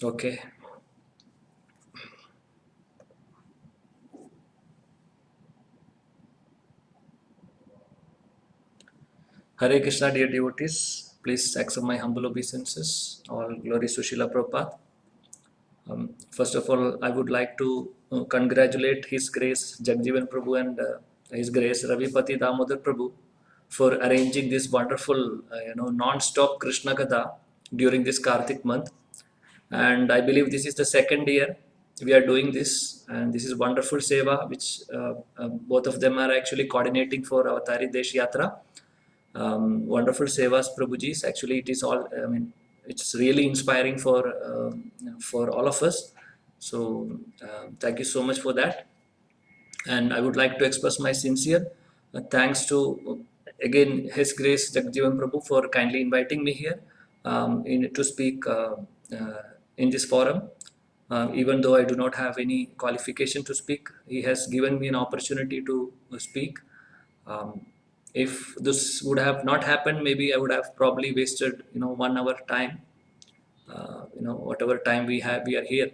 Okay. Hare Krishna, dear devotees. Please accept my humble obeisances. All glories to Srila Prabhupada. First of all, I would like to congratulate His Grace Jagjivan Prabhu and His Grace Ravipati Damodar Prabhu for arranging this wonderful, non-stop Krishna Katha during this Kartik month. And I believe this is the second year we are doing this, and this is wonderful seva, which both of them are actually coordinating for our Tari Desh Yatra. Wonderful sevas, Prabhuji's. Actually, it is all. I mean, it's really inspiring for all of us. So, thank you so much for that. And I would like to express my sincere thanks to again His Grace Jagjivan Prabhu for kindly inviting me here to speak in this forum. Even though I do not have any qualification to speak, he has given me an opportunity to speak. Um, if this would have not happened, maybe I would have probably wasted 1 hour time. Whatever time we have, we are here.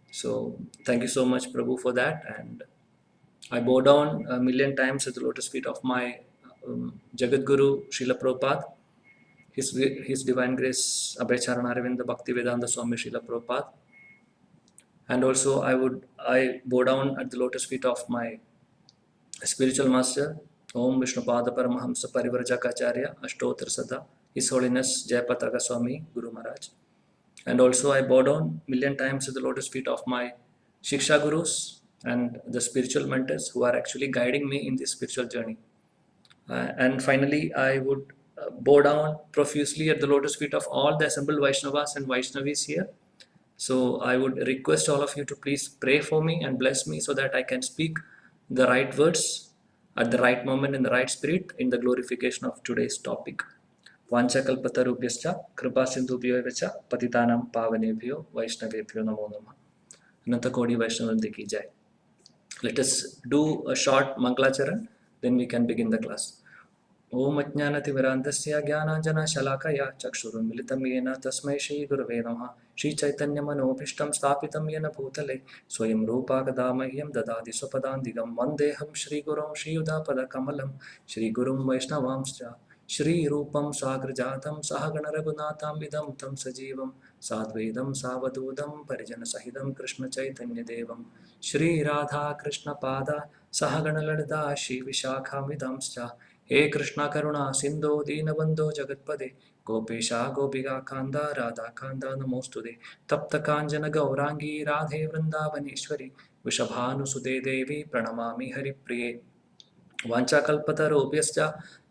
So thank you so much, Prabhu, for that. And I bow down a million times at the lotus feet of my Jagat Guru Srila Prabhupada, His Divine Grace Abhay Aravinda Bhakti Vedanta Swami Srila Prabhupada. And also I bow down at the lotus feet of my spiritual master, Om Vishnupada Paramahamsa Parivarjakacharya Ashtotra Sada, His Holiness Jayapataka Swami Guru Maharaj. And also I bow down million times at the lotus feet of my Shiksha Gurus and the spiritual mentors who are actually guiding me in this spiritual journey. And finally, I would bow down profusely at the lotus feet of all the assembled Vaishnavas and Vaishnavis here. So I would request all of you to please pray for me and bless me so that I can speak the right words at the right moment in the right spirit in the glorification of today's topic. वाञ्छकल्पतरुभ्यश्च कृपासिन्धुभ्यो च पतितानां पावनेभ्यो वैष्णवेभ्यो नमो नमः. Anantakodi Vaishnavandi ki jai. Let us do a short Mangalacharan, then we can begin the class. ओम अज्ञानतिमिरान्धस्य ज्ञानाञ्जनशलाकया चक्षुरुन्मिलितं येन तस्मै श्रीगुरवे नमः. श्रीचैतन्यमनोभीष्टं स्थापितं येन भूतले स्वयं रूपा कदा मह्यं ददाति स्वपदान्तिकं. वन्देऽहं श्रीगुरुं श्रीयुतापदकमलं श्रीगुरुं वैष्णवांश्च श्रीरूपं साग्रजातं सहगणरघुनाथान्वितं तं सजीवं साद्वैतं सावधूतं परिजनसहितं कृष्णचैतन्यदेवं श्रीराधाकृष्णपादा सहगणललिता श्रीविशाखान्वितांश्च. हे कृष्णा करुणा सिंधो दीनबंधो जगत्पदे गोपेशा गोपिका कांदा राधा कांदा नमोस्तुते. तप्त कांचन गौरांगी राधे वृंदावनेश्वरी वृषभानुसुते देवी प्रणमामि हरिप्रिये. वाञ्छाकल्पतरुभ्यश्च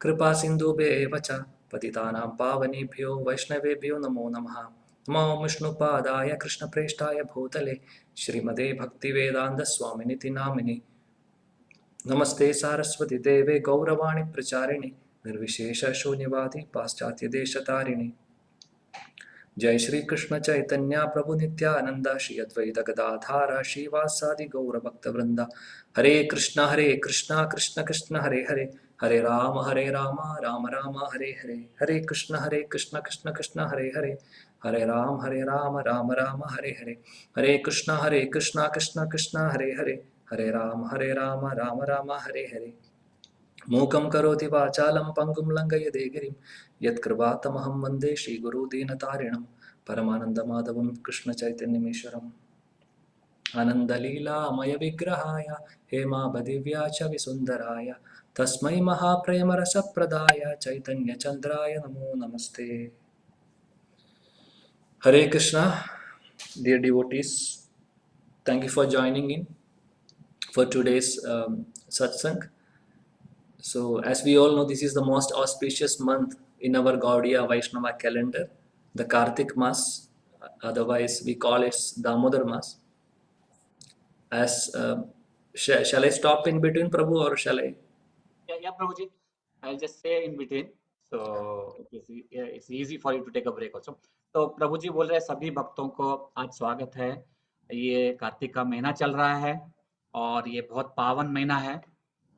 कृपा सिन्धुभ्येव च पतितानां पावनेभ्यो वैष्णवेभ्यो नमो नमः. नमो विष्णुपादाय कृष्णप्रेष्ठाय भूतले श्रीमते भक्तिवेदान्त स्वामिनिति नामिने. नमस्ते सारस्वती देवे गौरवाणी प्रचारिणे निर्विशेष शून्यवादी पाश्चात्य देशतारिणे. जय श्री कृष्ण चैतन्य प्रभु नित्यानंद श्री अद्वैत गदाधार श्रीवासादि गौर भक्त वृंदा. हरे कृष्ण कृष्ण कृष्ण हरे हरे हरे राम राम राम हरे हरे. हरे कृष्ण कृष्ण कृष्ण हरे हरे हरे राम राम हरे हरे. हरे कृष्ण कृष्ण कृष्ण हरे हरे हरे राम राम हरे हरे. मूकं करोति वाचालं पंगुं लंघयते गिरिं यत्कृपातमहं वन्दे श्रीगुरुदीनतारिणं. परमानन्दमाधवं कृष्णचैतन्यमीश्वरम्. आनन्दलीलामय विग्रहाय हेमाबदिव्या च विसुन्दराय तस्मै महाप्रेमरसप्रदाय चैतन्यचन्द्राय नमो नमस्ते. Hare Krishna, dear devotees, thank you for joining in for today's satsang. So, as we all know, this is the most auspicious month in our Gaudiya Vaishnava calendar, the Kartik Mas, otherwise we call it Damodar Mas. As shall I stop in between, Prabhu, or shall I? Yeah, Prabhuji. I'll just say in between. So it's easy for you to take a break also. तो प्रभु जी बोल रहे हैं सभी भक्तों को आज स्वागत है. ये कार्तिक का महीना चल रहा है और ये बहुत पावन महीना है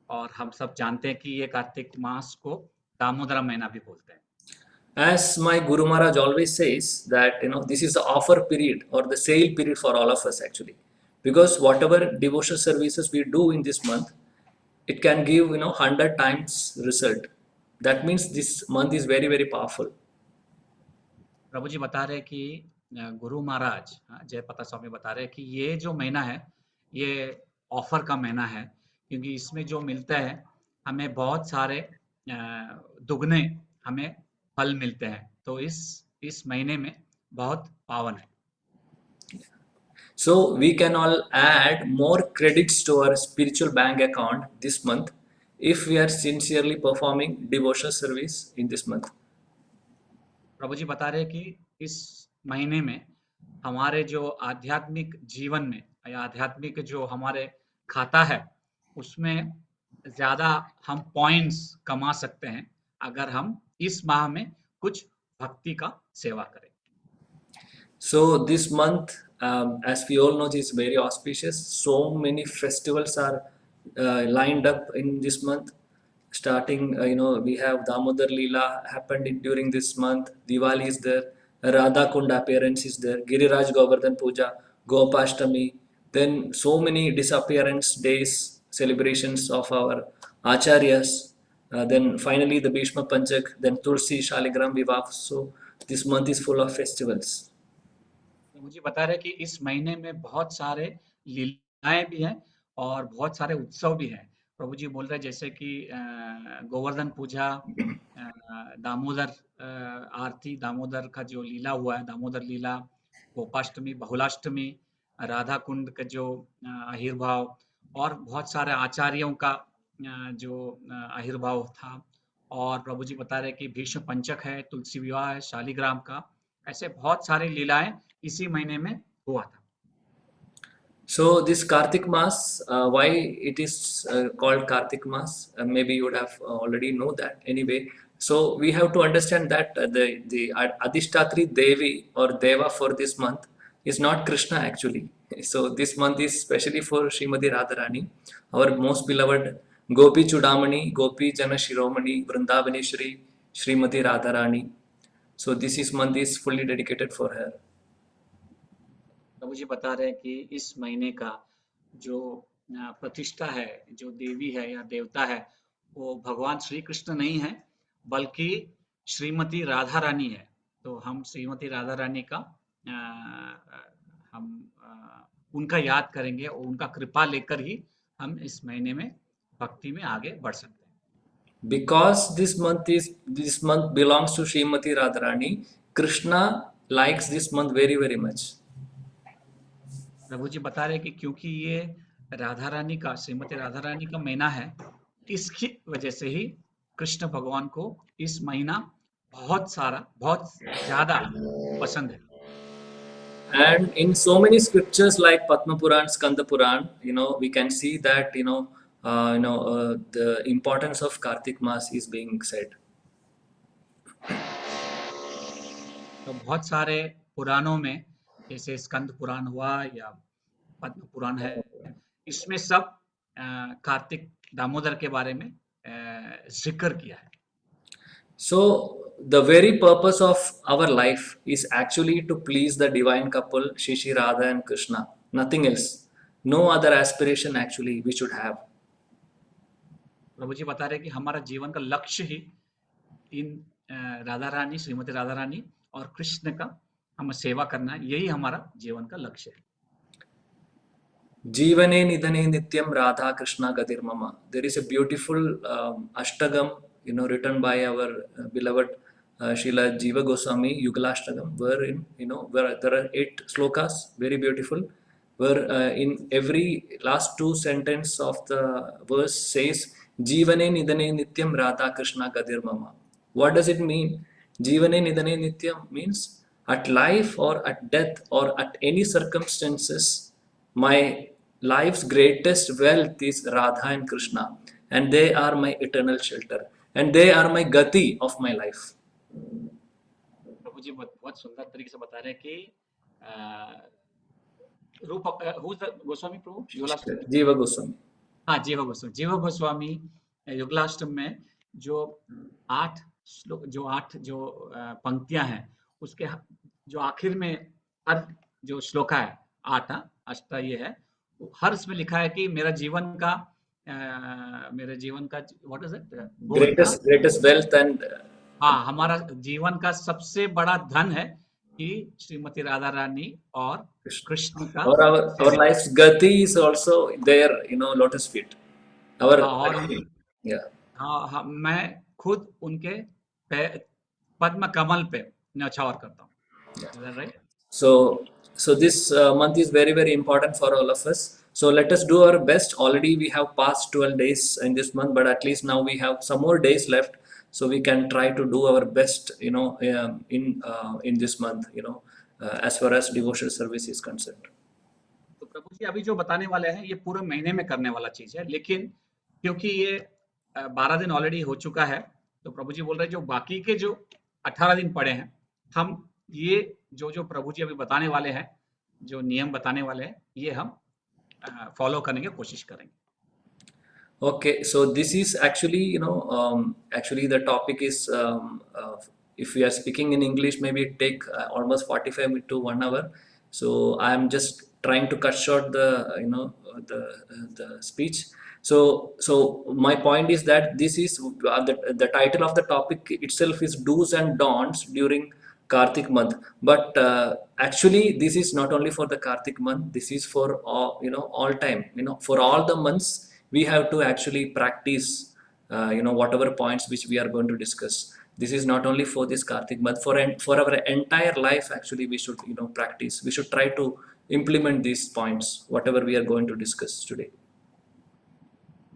और हम सब जानते हैं कि ये कार्तिक मास को दामोदर महीना भी बोलते हैं. As my Guru Maharaj always says that this is the offer period or the sale period for all of us actually, because whatever devotional services we do in this month, it can give 100 times result. That means this month is very very powerful. प्रभु जी बता रहे हैं कि गुरु महाराज जयपता स्वामी बता रहे हैं कि ये जो महीना है ये ऑफर का महीना है, क्योंकि इसमें जो मिलता है हमें बहुत सारे दुगने हमें फल मिलते हैं। तो इस महीने में बहुत पावन है। So we can all add more credits to our spiritual bank account this month if we are sincerely performing devotional service in this month. प्रभु जी बता रहे हैं कि इस महीने में हमारे जो आध्यात्मिक जीवन में या आध्यात्मिक जो हमारे खाता है उसमें ज्यादा हम पॉइंट्स कमा सकते हैं अगर हम इस माह में कुछ भक्ति का सेवा करें। So this month, as we all know, is very auspicious. So many festivals are lined up in this month. Starting, we have Damodar Leela happened during this month. Diwali is there. Radha Kund appearance is there. Giriraj Govardhan Puja, Gopashtami. Then so many disappearance days, celebrations of our acharyas. Then finally the Bhishma Panchak. Then Tulsi Shaligram Vivah. So this month is full of festivals. मुझे बता रहे कि इस महीने में बहुत सारे लीलाएं भी हैं और बहुत सारे उत्सव भी हैं। प्रभु जी बोल रहे हैं जैसे कि गोवर्धन पूजा, दामोदर आरती, दामोदर का जो लीला हुआ है, दामोदर लीला, गोपाष्टमी, बहुलाष्टमी, राधा कुंड का जो आविर्भाव और बहुत सारे आचार्यों का जो आविर्भाव था। और प्रभु जी बता रहे कि भीष्म पंचक है, तुलसी विवाह है, शालिग्राम का, ऐसे बहुत सारी लीलाएं इसी महीने में हुआ था। So this Kartik Mas, why it is called Kartik Mas? Maybe you would have already know that. Anyway, so we have to understand that the Adhishtatri Devi or Deva for this month is not Krishna actually. So this month is specially for Srimati Radharani, our most beloved Gopi Chudamani, Gopi Jana Shiromani, Vrindavani Shri, Srimati Radharani. So this is month is fully dedicated for her. प्रभु जी बता रहे हैं कि इस महीने का जो प्रतिष्ठा है, जो देवी है या देवता है, वो भगवान श्री कृष्ण नहीं है बल्कि श्रीमती राधा रानी है। तो हम श्रीमती राधा रानी का हम उनका याद करेंगे और उनका कृपा लेकर ही हम इस महीने में भक्ति में आगे बढ़ सकते हैं। Because this month belongs to Srimati Radharani, Krishna likes this month very very much. प्रभु जी बता रहे हैं कि क्योंकि ये राधा रानी का, श्रीमती राधा रानी का महीना है, इसकी वजह से ही कृष्ण भगवान को इस महीना बहुत ज्यादा पसंद है। And in so many scriptures like Padma Puran, Skanda Puran, we can see that the importance of Kartik Mas is being said. तो बहुत सारे पुराणों में जैसे स्कंद पुराण हुआ या पद्म पुराण है, इसमें सब कार्तिक दामोदर के बारे में जिक्र किया है। So the very purpose of our life is actually to please the divine couple Shri Radha and Krishna, nothing else. No other aspiration actually we should have. प्रभु जी बता रहे हैं कि हमारा जीवन का लक्ष्य ही इन राधा रानी, श्रीमती राधा रानी और कृष्ण का हम सेवा करना है, यही हमारा जीवन का लक्ष्य है। जीवने निधने नित्यम राधा कृष्णा गतिर ममा. There is a beautiful ashtagam, written by our beloved Srila Jiva Goswami, Yugalashtagam, wherein where there are 8 slokas, very beautiful, where in every last 2 sentence of the verse says Jivane nidane nityam radha krishna gadir mama. What does it mean? Jivane nidane nityam means at life or at death or at any circumstances, my life's greatest wealth is Radha and Krishna, and they are my eternal shelter, and they are my gati of my life. प्रभु जी बहुत सुंदर तरीके से बता रहे हैं कि रूप गोस्वामी प्रभु जीवा गोस्वामी, हाँ जीवा गोस्वामी, जीवा गोस्वामी युगलाष्टम में जो 8 श्लोक जो 8 जो पंक्तियां हैं उसके जो आखिर में अर्थ जो श्लोका है 8 अष्ट ये है, हर इसमें लिखा है कि मेरे जीवन का what is it goal greatest wealth and हाँ, हमारा जीवन का सबसे बड़ा धन है कि श्रीमती राधा रानी और कृष्ण का or our life's gati is also there, lotus feet. Our हाँ, और हम yeah. हाँ, मैं खुद उनके पद्म कमल पे न्यौछावर करता हूँ। Is that right? So this month is very, very important for all of us. So let us do our best. Already we have passed 12 days in this month, but at least now we have some more days left. So we can try to do our best, in this month, as far as devotional service is concerned. तो प्रभु जी अभी जो बताने वाले हैं ये पूरे महीने में करने वाला चीज है, लेकिन क्योंकि ये 12 दिन ऑलरेडी हो चुका है, तो प्रभु जी बोल रहे हैं जो बाकी के जो 18 दिन पड़े हैं, हम ये जो प्रभु जी अभी बताने वाले हैं, जो नियम बताने वाले हैं, ये हम फॉलो करने की कोशिश करेंगे। Okay, so this is actually, actually the topic is, if we are speaking in English, maybe it take almost 45 minutes to 1 hour. So I am just trying to cut short the speech. So my point is that this is the title of the topic itself is do's and don'ts during Kartik month. But actually, this is not only for the Kartik month. This is for all, all time. For all the months we have to actually practice, whatever points which we are going to discuss. This is not only for this Kartik month. For our entire life, actually, we should, practice. We should try to implement these points, whatever we are going to discuss today.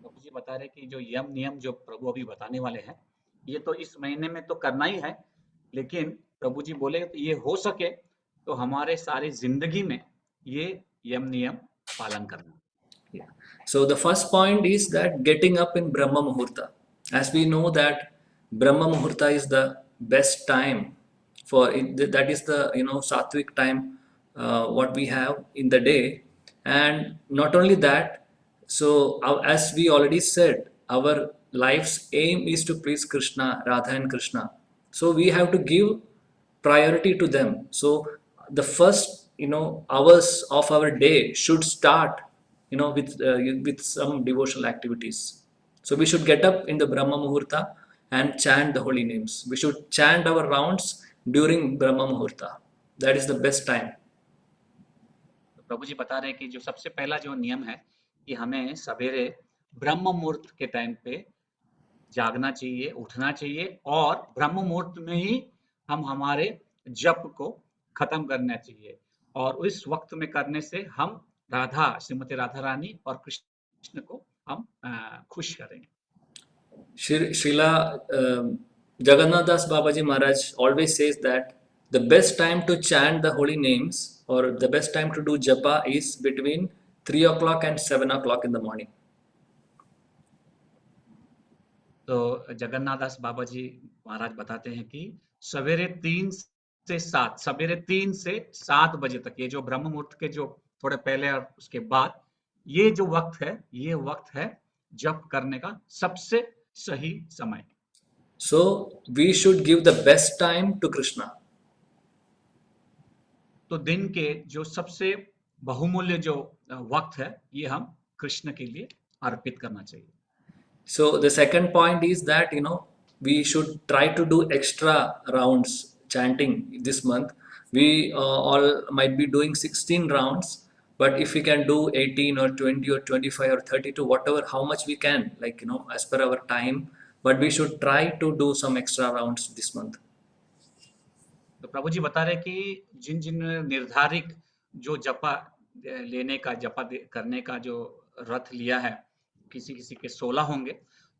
प्रभु जी बता रहे कि जो यम नियम जो प्रभु अभी बताने वाले हैं, ये तो इस महीने में तो करना ही है, लेकिन प्रभु जी बोले तो ये हो सके तो हमारे सारी जिंदगी में ये यम नियम पालन करना। Yeah. So the first point is that getting up in Brahma Muhurta. As we know that Brahma Muhurta is the best time for it, that is the sattvic time what we have in the day, and not only that. So as we already said, our life's aim is to please Krishna, Radha and Krishna. So we have to give priority to them. So the first hours of our day should start with some devotional activities. So we should get up in the Brahma Muhurta and chant the holy names. We should chant our rounds during Brahma Muhurta. That is the best time. प्रभु जी बता रहे हैं कि जो सबसे पहला जो नियम है कि हमें सवेरे ब्रह्म मुहूर्त के टाइम पे जागना चाहिए, उठना चाहिए, और ब्रह्म मुहूर्त में ही हम हमारे जप को खत्म करना चाहिए, और इस वक्त में करने से हम श्रीमती राधा रानी और कृष्ण को हम खुश करेंगे। Srila Jagannath Das Babaji Maharaj always says that the best time to chant the holy names or the best time to do japa is between 3 o'clock and 7 o'clock in the morning. तो जगन्नाथ दास बाबा जी महाराज बताते हैं कि सवेरे 3 से 7 बजे तक, ये जो ब्रह्म मुहूर्त के जो थोड़े पहले और उसके बाद ये जो वक्त है जप करने का सबसे सही समय। So we should give the best time to Krishna. तो दिन के जो सबसे बहुमूल्य जो वक्त है ये हम कृष्ण के लिए अर्पित करना चाहिए। So the second point is that we should try to do extra rounds chanting this month. We all might be doing 16 rounds, but if we can do 18 or 20 or 25 or 32, whatever, how much we can, as per our time, but we should try to do some extra rounds this month. तो प्रभु जी बता रहे कि जिन निर्धारित जो जपा करने का जो रथ लिया है, किसी के 16 होंगे,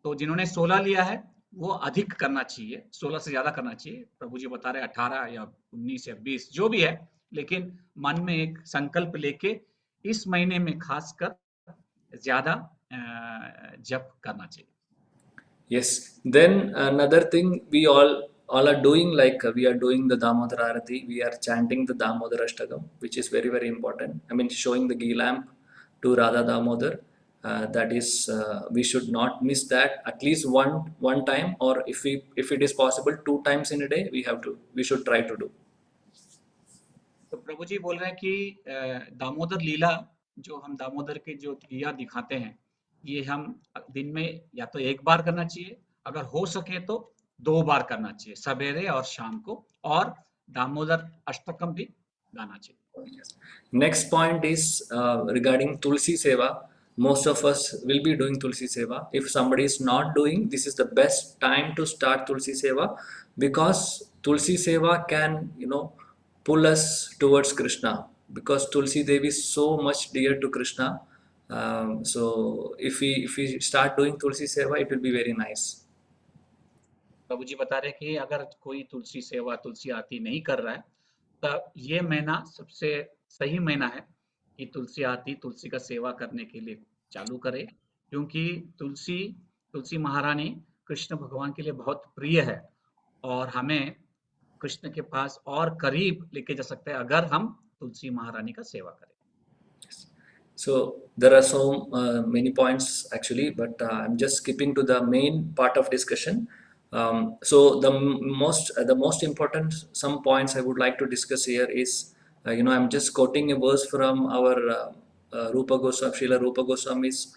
तो जिन्होंने 16 लिया है वो अधिक करना चाहिए, 16 से ज्यादा करना चाहिए। प्रभु जी बता रहे 18 या 19 या 20 जो भी है, लेकिन मन में एक संकल्प लेके इस महीने में खासकर ज्यादा जप करना चाहिए। Yes. Then another thing we all are doing, like we are doing the Damodar Arati, we are chanting the Damodar Ashtakam, which is very, very important. I mean, showing the ghee lamp to Radha Damodar. that is, we should not miss that at least one time, or if it is possible 2 times in a day, we should try to do. तो प्रभु जी बोल रहे हैं कि दामोदर लीला, जो हम दामोदर के जो लीला दिखाते हैं, ये हम दिन में या तो एक बार करना चाहिए, अगर हो सके तो 2 बार करना चाहिए, सवेरे और शाम को, और दामोदर अष्टकम भी गाना चाहिए। Next point is regarding Tulsi Seva. Most of us will be doing Tulsi Seva. If somebody is not doing, this is the best time to start Tulsi Seva, because Tulsi Seva can, pull us towards Krishna, because Tulsi Devi is so much dear to Krishna. So if we start doing Tulsi Seva, it will be very nice. प्रभु जी बता रहे हैं कि अगर कोई तुलसी सेवा, तुलसी आरती नहीं कर रहा है, तो ये महीना सबसे सही महीना है कि तुलसी आरती, तुलसी का सेवा करने के लिए चालू करे, क्योंकि तुलसी महारानी कृष्ण भगवान के लिए बहुत प्रिय है, और हमें कृष्ण के पास और करीब लेके जा सकते हैं अगर हम तुलसी महारानी का सेवा करें। So there are so many points actually, but I'm just skipping to the main part of discussion. So the most important some points I would like to discuss here is, I'm just quoting a verse from our Rupa Goswami, Srila Rupa Goswami's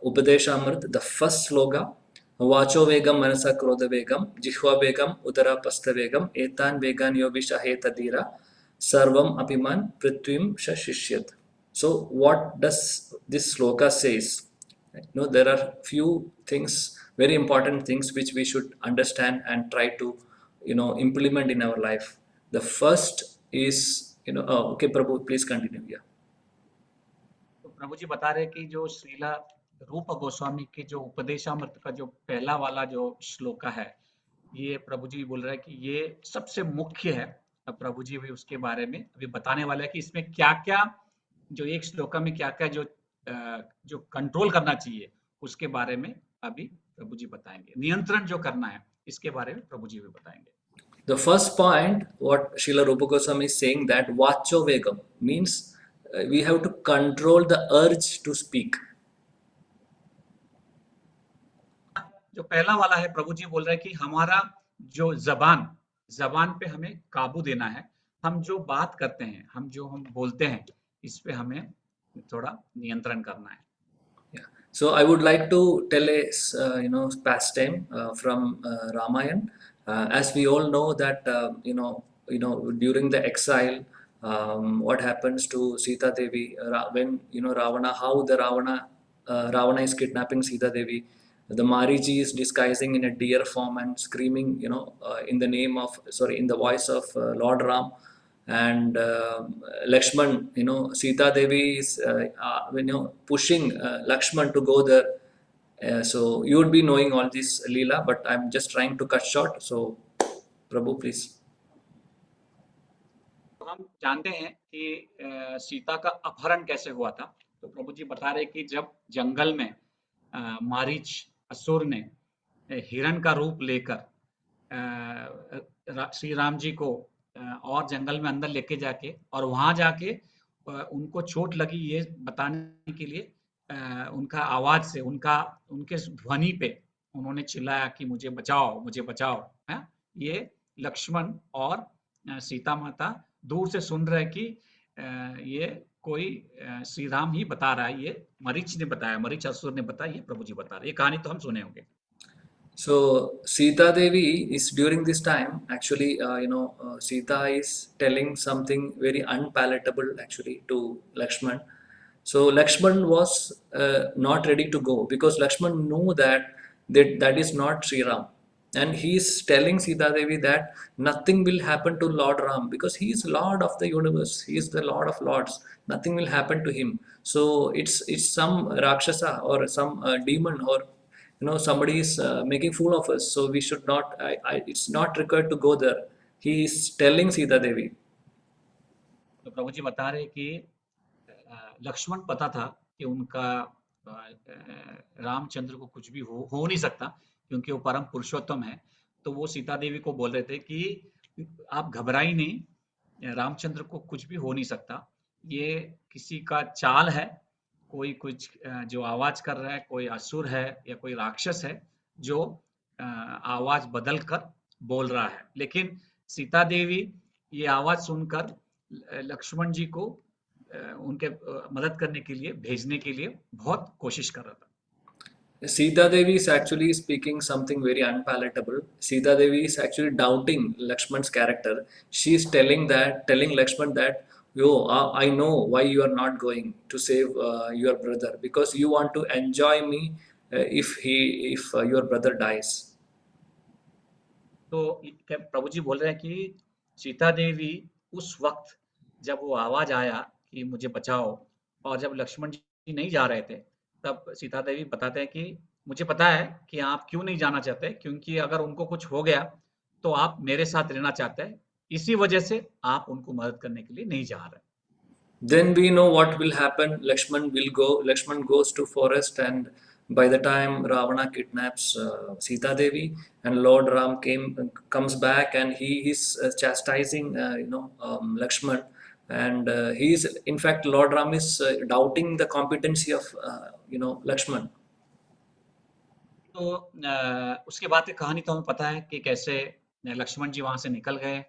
Upadeshamrit, the first sloka. Vacho vegam manasa krodha vegam jihva vegam udara pastha vegam etan vegan yovisha hetadira sarvam apiman prithvim shashishyat. So what does this sloka says? There are few things, very important things, which we should understand and try to, implement in our life. The first is, okay, Prabhu, please continue. Yeah. तो प्रभु जी बता रहे कि जो श्रीला रूप गोस्वामी के जो उपदेशामृत का जो पहला वाला जो श्लोका है, ये प्रभु जी बोल रहे हैं कि ये सबसे मुख्य है। अब प्रभु जी भी उसके बारे में अभी बताने वाले हैं कि इसमें क्या क्या, जो एक श्लोका में क्या क्या जो कंट्रोल करना चाहिए, उसके बारे में अभी प्रभु जी बताएंगे। नियंत्रण जो करना है, इसके बारे में प्रभु जी भी बताएंगे। The first point, what Srila Rupa Goswami is saying, that vacho vegam means we have to control the urge to speak. जो पहला वाला है, प्रभु जी बोल रहे हैं कि हमारा जो जबान पे हमें काबू देना है। हम जो बात करते हैं, हम बोलते हैं, इस पे हमें थोड़ा नियंत्रण करना है। Yeah. So I would like to tell a pastime from Ramayana. As we all know that during the exile, what happens to Sita Devi when Ravana, how the Ravana is kidnapping Sita Devi. The Mariji is disguising in a deer form and screaming, in the voice of Lord Ram. And Lakshman, Sita Devi is pushing Lakshman to go there. So you would be knowing all this Leela, but I'm just trying to cut short. So Prabhu, please. हम जानते हैं कि सीता का अपहरण कैसे हुआ था। तो प्रभु जी बता रहे कि जब जंगल में मारीच असुर ने हिरण का रूप लेकर श्री राम जी को और जंगल में अंदर लेके जाके, और वहां जाके उनको चोट लगी ये बताने के लिए उनका आवाज से, उनके ध्वनि पे उन्होंने चिल्लाया कि मुझे बचाओ, मुझे बचाओ। है, ये लक्ष्मण और सीता माता दूर से सुन रहे कि ये कोई श्री राम ही बता रहा है, ये मरीच ने बताया, मरीच असुर ने बताया, ये प्रभु जी बता रहे। ये कहानी तो हम सुने होंगे। So Sita Devi is during this time actually, Sita is telling something very unpalatable actually to Lakshman. So Lakshman was not ready to go, because Lakshman knew that is not Sri Ram, and he is telling Sita Devi that nothing will happen to Lord Ram, because he is Lord of the universe, he is the Lord of Lords. Nothing will happen to him. So it's some Rakshasa or some demon, or somebody is making fool of us, so we should not, it's not required to go there. He is telling Sita Devi. तो प्रभु जी बता रहे कि लक्ष्मण पता था कि उनका रामचंद्र को कुछ भी हो नहीं सकता, क्योंकि वो परम पुरुषोत्तम है। तो वो सीता देवी को बोल रहे थे कि आप घबराई नहीं, रामचंद्र को कुछ भी हो नहीं सकता, ये किसी का चाल है, कोई कुछ जो आवाज कर रहा है, कोई असुर है या कोई राक्षस है जो आवाज बदल कर बोल रहा है। लेकिन सीता देवी ये आवाज सुनकर लक्ष्मण जी को उनके मदद करने के लिए भेजने के लिए बहुत कोशिश कर रहा था। Sita Devi is actually speaking something very unpalatable. Sita Devi is actually doubting Lakshman's character. She is telling Lakshman that, yo, I know why you are not going to save your brother, because you want to enjoy me if your brother dies. तो प्रभु जी बोल रहे हैं कि सीता देवी उस वक्त जब वो आवाज आया कि मुझे बचाओ, और जब लक्ष्मण जी नहीं जा रहे थे, तब सीता देवी बताते हैं कि मुझे पता है कि आप क्यों नहीं जाना चाहते, क्योंकि अगर उनको कुछ हो गया तो आप मेरे साथ रहना चाहते हैं, इसी वजह से आप उनको मदद करने के लिए नहीं जा रहे। Then we know what will happen. Lakshman goes to forest, and by the time Ravana kidnaps Sita Devi, and Lord Ram comes back, and he is chastising Lakshman, and he is, in fact, Lord Ram is doubting the competency of Lakshman. तो उसके बाद की कहानी तो हमें पता है कि कैसे लक्ष्मण जी वहां से निकल गए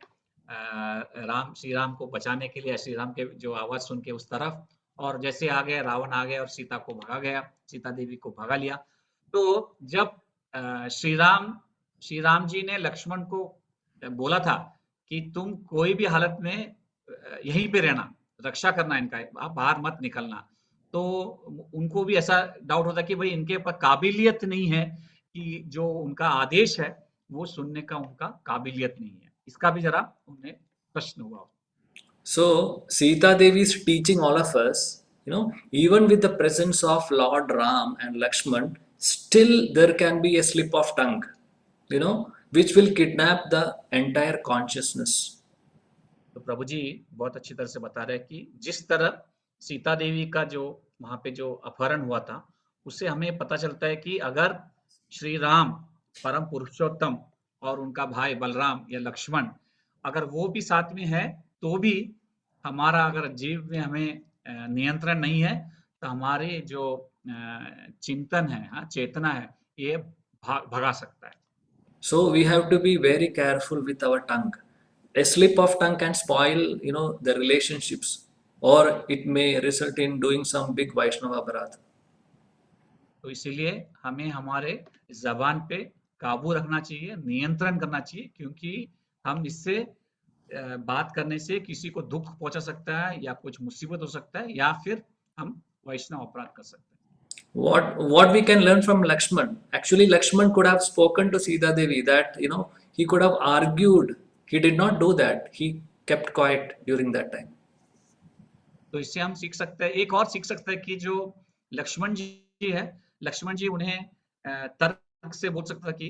श्री राम को बचाने के लिए, श्री राम के जो आवाज सुन के उस तरफ, और जैसे आ गए रावण आ गया और सीता को भगा गया, सीता देवी को भगा लिया। तो जब श्री राम जी ने लक्ष्मण को बोला था कि तुम कोई भी हालत में यहीं पे रहना, रक्षा करना इनका, आप बाहर मत निकलना, तो उनको भी ऐसा डाउट होता कि भाई इनके पास काबिलियत नहीं है, कि जो उनका आदेश है वो सुनने का उनका काबिलियत नहीं है। इसका भी जरा उन्हें प्रश्न हुआ। So Sita Devi is teaching all of us, even with the presence of Lord Ram and Lakshman, still there can be a slip of tongue, which will kidnap the entire consciousness. तो प्रभु जी बहुत अच्छी तरह से बता रहे हैं कि जिस तरह सीता देवी का जो वहां पे जो अपहरण हुआ था, उससे हमें पता चलता है कि अगर श्री राम परम पुरुषोत्तम और उनका भाई बलराम या लक्ष्मण अगर वो भी साथ में है, तो भी हमारा अगर जीव में हमें नियंत्रण नहीं है, तो हमारे जो चिंतन है, चेतना है, ये भगा सकता है। So we have to be very careful with our tongue. A slip of tongue can spoil, the relationships, or it may result in doing some big Vaishnava aparadh. तो इसीलिए हमें हमारे जबान पे काबू रखना चाहिए, नियंत्रण करना चाहिए, क्योंकि हम इससे बात करने से किसी को दुख पहुंचा सकता है, या कुछ मुसीबत हो सकता है, या फिर हम वैष्णव अपराध कर सकते हैं। What we can learn from Lakshman? Actually, Lakshman could have spoken to Sita Devi that he could have argued. He did not do that. He kept quiet during that time. तो इससे हम सीख सकते हैं, एक और सीख सकते हैं कि जो लक्ष्मण जी है, लक्ष्मण जी उन्हें तर्क से बोल सकता कि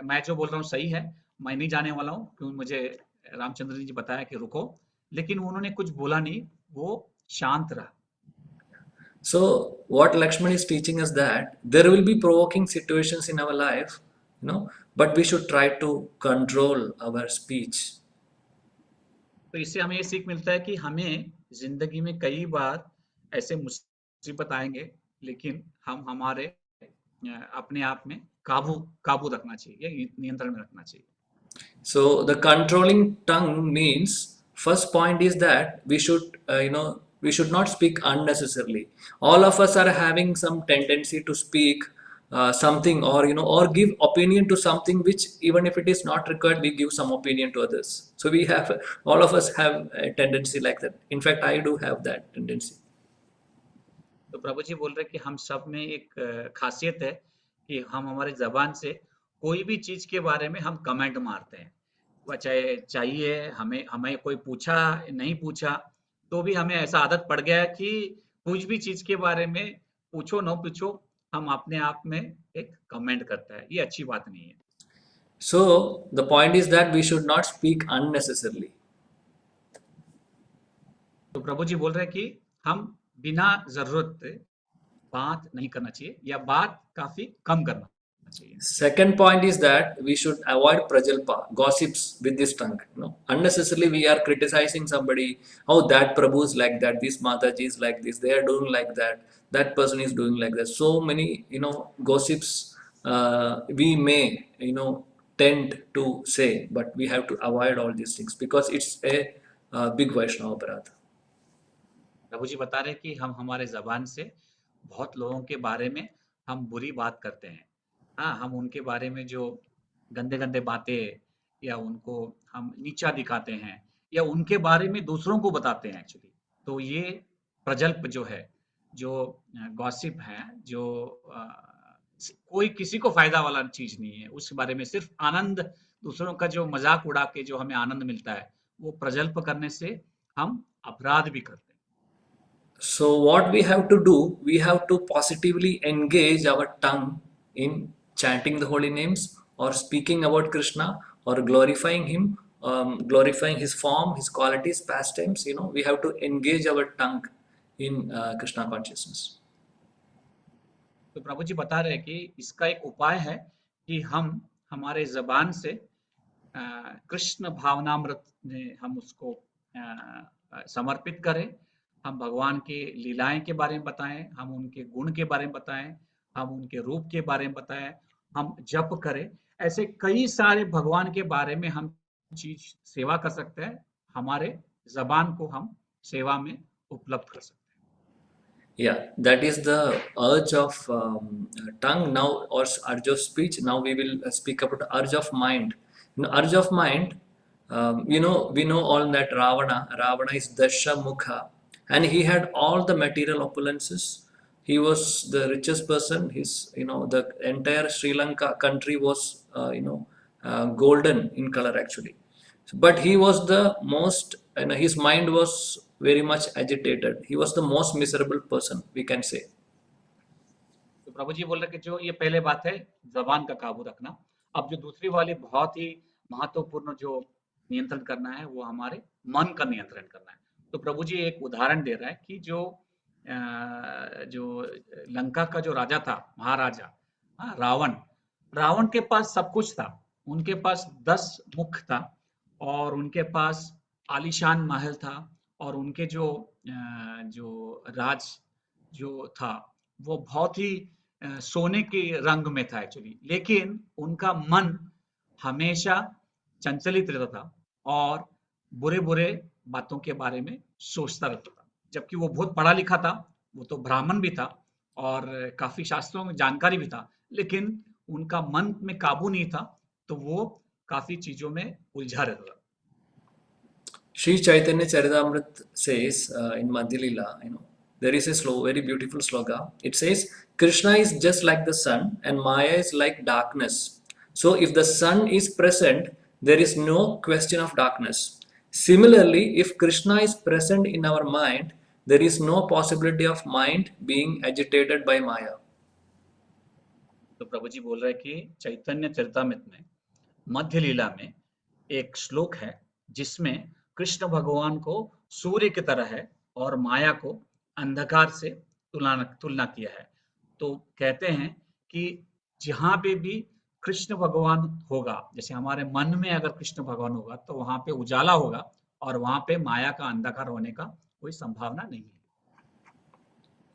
मैं जो बोल रहा हूँ सही है, मैं नहीं जाने वाला हूँ, क्योंकि मुझे रामचंद्र जी बताया कि रुको, लेकिन उन्होंने कुछ बोला नहीं, वो शांत रहा। So what Lakshman is teaching us that there will be provoking situations in our life, but we should try to control our speech. तो इससे हमें ये सीख मिलता है कि हमें जिंदगी में कई बार ऐसे मुसीबत आएंगे, लेकिन हम हमारे अपने आप में काबू रखना चाहिए, नियंत्रण में रखना चाहिए। So the controlling tongue means, first point is that we should not speak unnecessarily. All of us are having some tendency to speak something, or give opinion to something which, even if it is not required, we give some opinion to others. So all of us have a tendency like that. In fact, I do have that tendency. तो प्रभु जी बोल रहे कि हम सब में एक खासियत है कि हम हमारे जबान से कोई भी चीज के बारे में हम कमेंट मारते हैं, वह चाहे चाहिए हमें कोई पूछा नहीं पूछा, तो भी हमें ऐसा आदत पड़ गया है कि कुछ भी चीज के बारे में पूछो न पूछो, हम अपने आप में एक कमेंट करता है। ये अच्छी बात नहीं है। So the point is that we should not speak unnecessarily. तो प्रभु जी बोल रहे हैं कि हम बिना जरूरत बात नहीं करना चाहिए, या बात काफी कम करना करना चाहिए। Second point is that we should avoid prajalpa, gossips with this tongue. Unnecessarily we are criticizing somebody. Oh, that Prabhu is like that. This Mataji is like this. They are doing like that. That person is doing like that. So many, gossips we may, tend to say, but we have to avoid all these things because it's a big Vaishnava aparadha. प्रभु जी बता रहे हैं कि हम हमारे जबान से बहुत लोगों के बारे में हम बुरी बात करते हैं। हाँ, हम उनके बारे में जो गंदे गंदे बातें या उनको हम नीचा दिखाते हैं या उनके बारे में दूसरों को बताते हैं एक्चुअली, तो ये प्रजल्प जो है, जो गॉसिप है, जो कोई किसी को फायदा वाला चीज नहीं है, उस बारे में सिर्फ आनंद, दूसरों का जो मजाक उड़ा के जो हमें आनंद मिलता है, वो प्रजल्प करने से हम अपराध भी करते हैं। So what we have to do, we have to positively engage our tongue in chanting the holy names or speaking about Krishna or glorifying him, glorifying his form, his qualities, pastimes. We have to engage our tongue in Krishna consciousness. तो प्रभु जी बता रहे हैं कि इसका एक उपाय है कि हम हमारे जबान से कृष्ण भावनामृत में हम उसको समर्पित करें, हम भगवान की लीलाएं के बारे में बताएं, हम उनके गुण के बारे में बताएं, हम उनके रूप के बारे में बताएं, हम जप करें। ऐसे कई सारे भगवान के बारे में हम चीज सेवा कर सकते हैं, हमारे जबान को हम सेवा में उपलब्ध कर सकते हैं। Yeah, that is the urge of tongue now, or urge of speech. Now we will speak about urge of mind. Urge of mind, we know all that Ravana is Dasha Mukha, and he had all the material opulences. He was the richest person. The entire Sri Lanka country was, golden in color actually. But he was the most, his mind was very much agitated. He was the most miserable person, we can say. तो प्रभु जी बोल रहे कि जो ये पहले बात है जबान का काबू रखना। अब जो दूसरी वाली बहुत ही महत्वपूर्ण जो नियंत्रण करना है वो हमारे मन का नियंत्रण करना है। तो प्रभु जी एक उदाहरण दे रहा है कि जो लंका का जो राजा था, महाराजा रावण, रावण के पास सब कुछ था, उनके पास 10 मुख था और उनके पास आलीशान महल था और उनके जो राज जो था वो बहुत ही सोने के रंग में था एक्चुअली, लेकिन उनका मन हमेशा चंचलित रहता था और बुरे बुरे बातों के बारे में सोचता रहता था। जबकि वो बहुत पढ़ा लिखा था, वो तो ब्राह्मण भी था और काफी शास्त्रों में जानकारी भी था, लेकिन उनका मन में काबू नहीं था, तो वो काफी चीजों में उलझा रहता था। Sri Chaitanya Charitamrita says in Madhya Lila, there is a very beautiful sloka. It says, Krishna is just like the sun and Maya is like darkness. So if the sun is present, there is no question of darkness. Similarly, if Krishna is present in our mind, there is no possibility of mind being agitated by Maya. तो प्रभु जी बोल रहे हैं कि चैतन्य चरितामृत में मध्य लीला में एक श्लोक है जिसमें कृष्ण भगवान को सूर्य की तरह है और माया को अंधकार से तुलना किया है। तो कहते हैं कि जहाँ पे भी कृष्ण भगवान होगा, जैसे हमारे मन में अगर कृष्ण भगवान होगा तो वहां पे उजाला होगा और वहां पे माया का अंधकार होने का कोई संभावना नहीं है।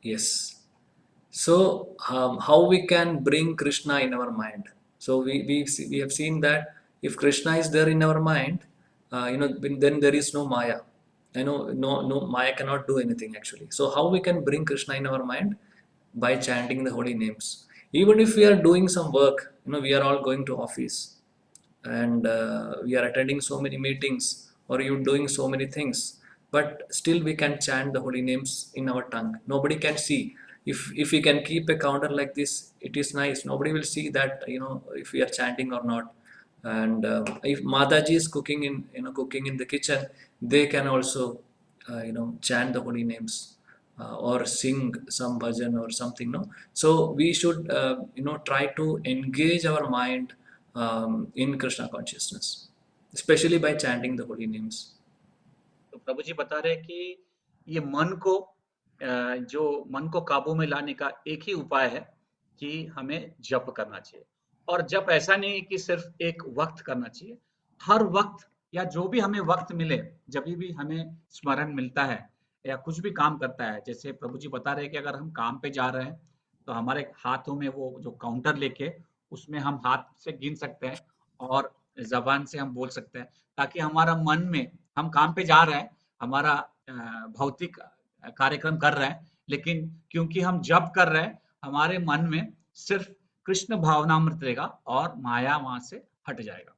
Yes. So how we can bring Krishna in our mind? So we have seen that if Krishna is there in our mind, then there is no Maya. No Maya cannot do anything actually. So how we can bring Krishna in our mind? By chanting the holy names. Even if we are doing some work, we are all going to office and we are attending so many meetings or you're doing so many things, but still we can chant the holy names in our tongue. Nobody can see. If we can keep a counter like this, it is nice. Nobody will see that if we are chanting or not. And if Mataji is cooking in the kitchen, they can also chant the holy names or sing some bhajan or something. No, so we should try to engage our mind in Krishna consciousness, especially by chanting the holy names. तो प्रभु जी बता रहे हैं कि ये मन को काबू में लाने का एक ही उपाय है कि हमें जप करना चाहिए और जब ऐसा नहीं कि सिर्फ एक वक्त करना चाहिए, हर वक्त या जो भी हमें वक्त मिले, जब भी हमें स्मरण मिलता है या कुछ भी काम करता है, जैसे प्रभु जी बता रहे हैं कि अगर हम काम पे जा रहे हैं तो हमारे हाथों में वो जो काउंटर लेके उसमें हम हाथ से गिन सकते हैं और जबान से हम बोल सकते हैं, ताकि हमारा मन में, हम काम पे जा रहे हैं, हमारा भौतिक कार्यक्रम कर रहे हैं, लेकिन क्योंकि हम जप कर रहे हैं, हमारे मन में सिर्फ कृष्ण भावनामृत रहेगा और माया वहां से हट जाएगा।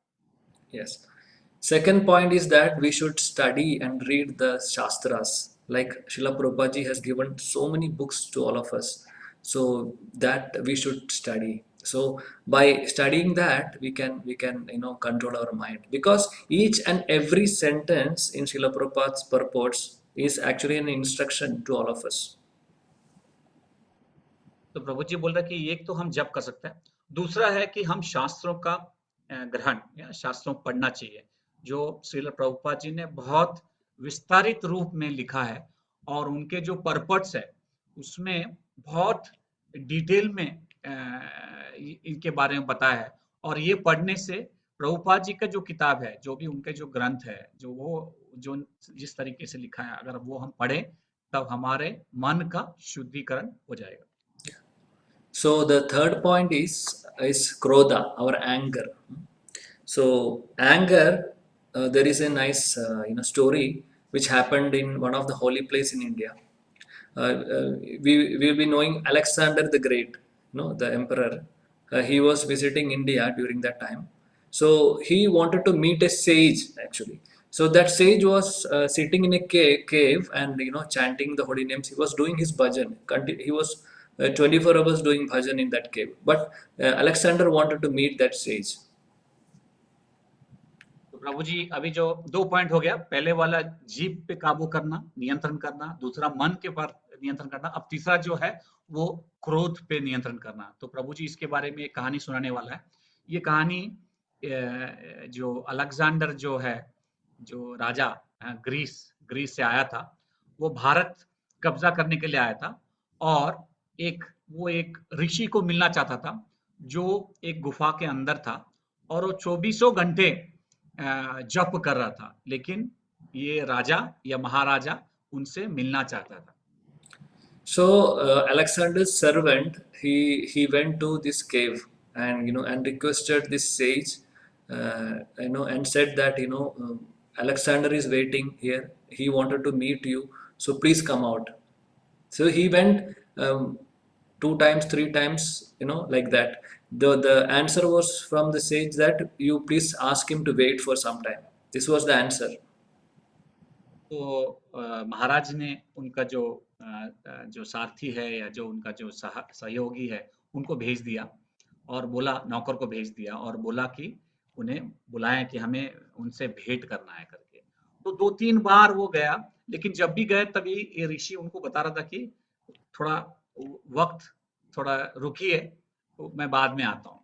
Yes. Second point is that we should study and read the Shastras. Like Srila Prabhupada ji has given so many books to all of us. So that we should study. So by studying that, we can control our mind, because each and every sentence in Srila Prabhupada's purports is actually an instruction to all of us. तो प्रभु जी बोल रहे हैं कि एक तो हम जप कर सकते हैं, दूसरा है कि हम शास्त्रों का ग्रहण या शास्त्रों को पढ़ना चाहिए, जो श्रील प्रभुपाद जी ने बहुत विस्तारित रूप में लिखा है, और उनके जो पर्पट्स है उसमें बहुत डिटेल में इनके बारे में बताया है। और ये पढ़ने से प्रभुपाद जी का जो किताब है, जो भी उनके जो ग्रंथ है, जो जिस तरीके से लिखा है, अगर वो हम पढ़ें तब हमारे मन का शुद्धिकरण हो जाएगा। So the third point is krodha, our anger. So anger, there is a nice story which happened in one of the holy place in India. We will be knowing Alexander the Great, the emperor. He was visiting India during that time. So he wanted to meet a sage actually. So that sage was sitting in a cave and chanting the holy names. He was doing his bhajan. He was 24 hours doing bhajan in that cave. But Alexander wanted to meet that sage. तो प्रभु जी अभी जो 2 point हो गया, पहले वाला जीभ पे काबू करना, नियंत्रण करना, दूसरा मन के पर नियंत्रण करना, अब तीसरा जो है वो क्रोध पे नियंत्रण करना। तो प्रभु जी इसके बारे में एक कहानी सुनाने वाला है। ये कहानी जो अलेक्जेंडर जो है, जो राजा ग्रीस से आया था, वो भारत कब्जा करने के लिए आया था, और वो एक ऋषि को मिलना चाहता था जो एक गुफा के अंदर था, और वो 24 घंटे जप कर रहा था, लेकिन ये राजा या महाराजा उनसे मिलना चाहता था। So Alexander's servant, he went to this cave and requested this sage, and said that Alexander is waiting here. He wanted to meet you, so please come out. So he went 2 times, 3 times, like that. The answer was from the sage that you please ask him to wait for some time. This was the answer. तो महाराज ने उनका जो सारथी है या जो उनका जो सहयोगी है उनको भेज दिया, और बोला, नौकर को भेज दिया और बोला कि उन्हें बुलाएं कि हमें उनसे भेंट करना है करके। तो 2-3 बार वो गया, लेकिन जब भी गए तभी ये ऋषि उनको बता रहा था कि थोड़ा वक्त, थोड़ा रुकिए, तो मैं बाद में आता हूँ।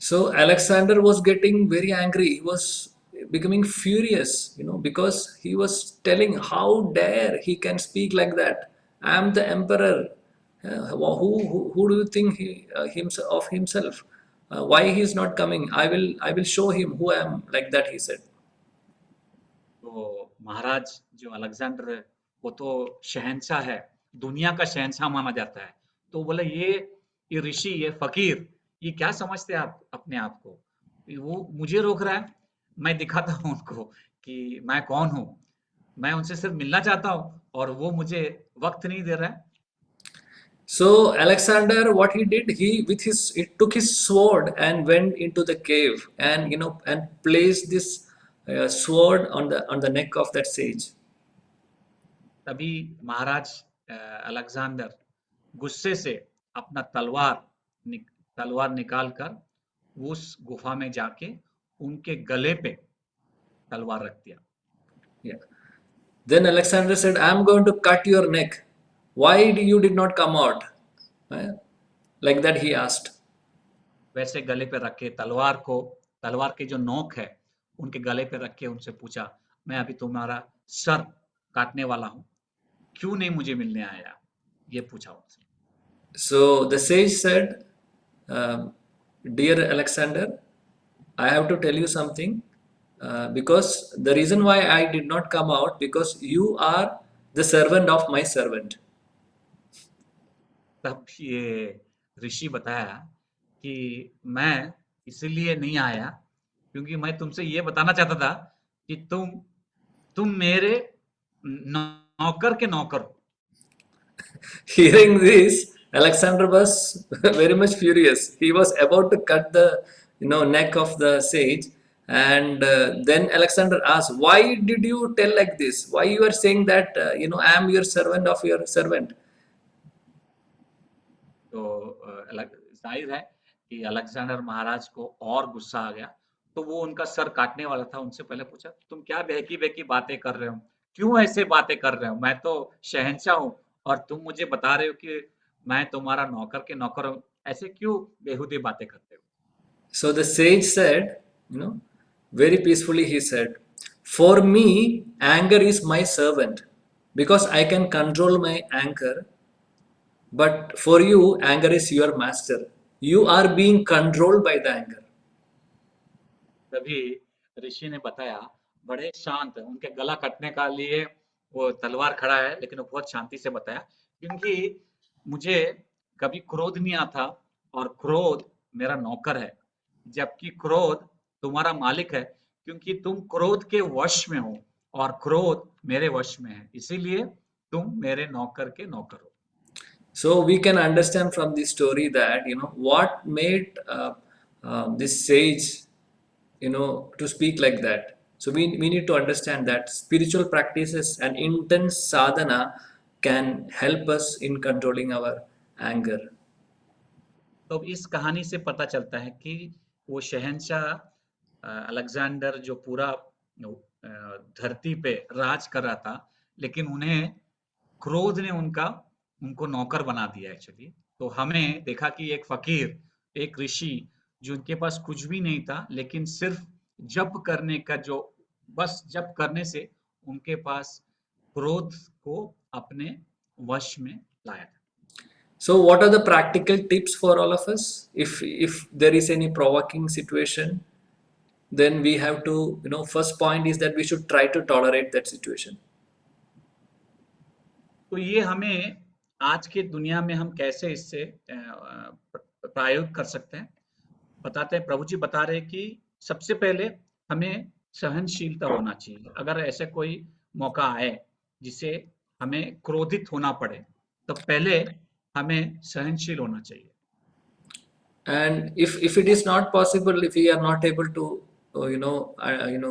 So Alexander was getting very angry. He was becoming furious, because he was telling, how dare he can speak like that? I am the emperor. Who do you think of himself? Why he is not coming? I will show him who I am. Like that he said. तो महाराज जो Alexander है, वो तो शहंशाह है, दुनिया का शहंशाह माना जाता है। तो बोले ये ऋषि, ये फकीर, ये क्या समझते हैं आप अपने आप को? वो मुझे रोक रहा है, मैं दिखाता हूँ उनको कि मैं कौन हूँ। मैं उनसे सिर्फ मिलना चाहता हूँ और वो मुझे वक्त नहीं दे रहा है। So Alexander, what he did, he took his sword and went into the cave, and placed this sword on the neck of that sage. तभी महाराज अलेक्जेंडर गुस्से से अपना तलवार निकाल कर उस गुफा में जाके उनके गले पे तलवार रख दिया। Yeah. Then Alexander said, I am going to cut your neck. Why you did not come out? Like that he asked. वैसे गले पे रख के तलवार की जो नोक है उनके गले पे रख के उनसे पूछा, मैं अभी तुम्हारा सर काटने वाला हूँ, क्यों नहीं मुझे मिलने आया? ये पूछा उनसे। So the sage said, Dear Alexander, I have to tell you something because the reason why I did not come out because you are the servant of my servant. तब ये ऋषि बताया कि मैं इसीलिए नहीं आया क्योंकि मैं तुमसे ये बताना चाहता था कि तुम मेरे नौकर के नौकर हो। Hearing this, Alexander was very much furious. He was about to cut the neck of the sage, and then Alexander asked, "Why did you tell like this? Why you are saying that I am your servant of your servant?" तो जाहिर है कि Alexander महाराज को और गुस्सा आ गया, तो वो उनका सर काटने वाला था। उनसे पहले पूछा, तुम क्या बहकी-बहकी बातें कर रहे हो? क्यों ऐसे बातें कर रहे हो? मैं तो शहंशाह हूँ और तुम मुझे बता रहे हो कि मैं तुम्हारा नौकर के नौकर हूँ। ऐसे क्यों बेहुदी बातें करते हो? So the sage said, very peacefully he said, "For me, anger is my servant because I can control my anger. But for you, anger is your master. You are being controlled by the anger." तभी ऋषि ने बताया, बड़े शांत, उनके गला कटने का लिए वो तलवार खड़ा है, लेकिन वो बहुत शांति से बताया, क्योंकि मुझे कभी क्रोध नहीं आता और क्रोध मेरा नौकर है, जबकि क्रोध तुम्हारा मालिक है, क्योंकि तुम क्रोध के वश में हो और क्रोध मेरे वश में है, इसीलिए तुम मेरे नौकर के नौकर हो। So we can understand from this story that what made this sage to speak like that. So we need to understand that spiritual practices and intense sadhana can help us in controlling our anger. तो इस कहानी से पता चलता है कि वो शहंशाह Alexander जो पूरा धरती पे राज कर रहा था, लेकिन उन्हें क्रोध ने उनको नौकर बना दिया एक्चुअली। तो हमें देखा कि एक फकीर, एक ऋषि जिनके पास कुछ भी नहीं था, लेकिन सिर्फ जप करने का जो बस जप करने से उनके पास क्रोध को अपने वश में लाया था। So what are the practical tips for all of us? If there is any provoking situation, then we have to first point is that we should try to tolerate that situation. तो ये हमें आज के दुनिया में हम कैसे इससे प्रयोग कर सकते हैं, बताते हैं। प्रभु जी बता रहे हैं कि सबसे पहले हमें सहनशीलता होना चाहिए। अगर ऐसे कोई मौका आए जिसे हमें क्रोधित होना पड़े, तो पहले हमें सहनशील होना चाहिए। And if it is not possible, if we are not able to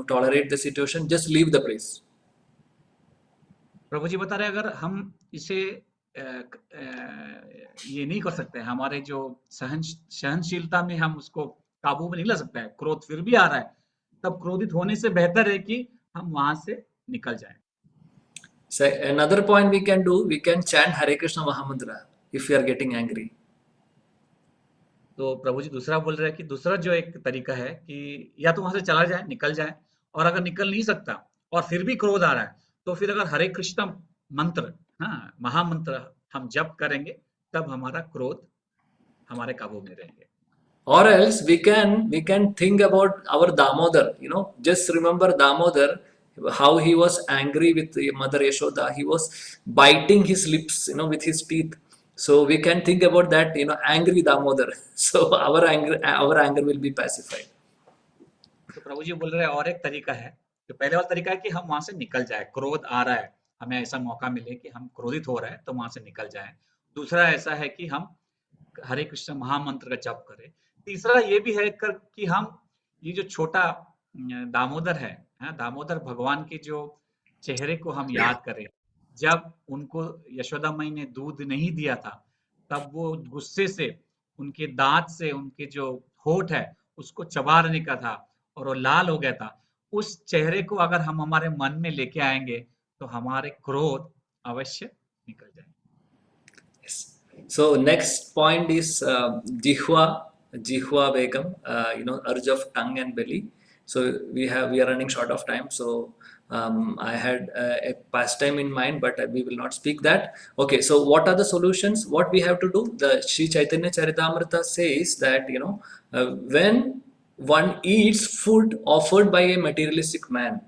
tolerate the situation, just leave the place. प्रभु जी बता रहे हैं, अगर हम इसे ये नहीं कर सकते, हमारे जो सहनशीलता में हम उसको काबू में नहीं ला सकते हैं, क्रोध फिर भी आ रहा है, तब क्रोधित होने से बेहतर है कि हम वहां से निकल जाएं। So another point we can do, we can chant Hare Krishna Mahamantra if we are getting angry. तो प्रभु जी दूसरा बोल रहे हैं कि दूसरा जो एक तरीका है कि या तो वहां से चला जाए, निकल जाए, और अगर निकल नहीं सकता और फिर भी क्रोध आ रहा है, तो फिर अगर हरे कृष्ण मंत्र, हाँ, महामंत्र हम जप करेंगे, तब हमारा क्रोध हमारे काबू में रहेंगे। Or else we can think about our Damodar. Just remember Damodar, how he was angry with Mother Yashoda. He was biting his lips, with his teeth. So we can think about that, angry Damodar. So our anger will be pacified. तो प्रभु जी बोल रहे हैं और एक तरीका है, जो पहले वाला तरीका है कि हम वहां से निकल जाए, क्रोध आ रहा है, हमें ऐसा मौका मिले कि हम क्रोधित हो रहे हैं तो वहां से निकल जाए। दूसरा ऐसा है कि हम हरे कृष्ण महामंत्र का जप करें। तीसरा ये भी है कि हम ये जो छोटा दामोदर है, दामोदर भगवान के जो चेहरे को हम याद करें। जब उनको यशोदा माई ने दूध नहीं दिया था, तब वो गुस्से से उनके दांत से उनके जो होठ है उसको चबाने का था और वो लाल हो गया था। उस चेहरे को अगर हम हमारे मन में लेके आएंगे तो हमारे क्रोध अवश्य निकल जाएंगे। Yes. So next point is Jihwa Begam, urge of tongue and belly. So we are running short of time. So I had a pastime in mind, but we will not speak that. Okay, so what are the solutions? What we have to do? The Sri Chaitanya Charitamrita says that, when one eats food offered by a materialistic man,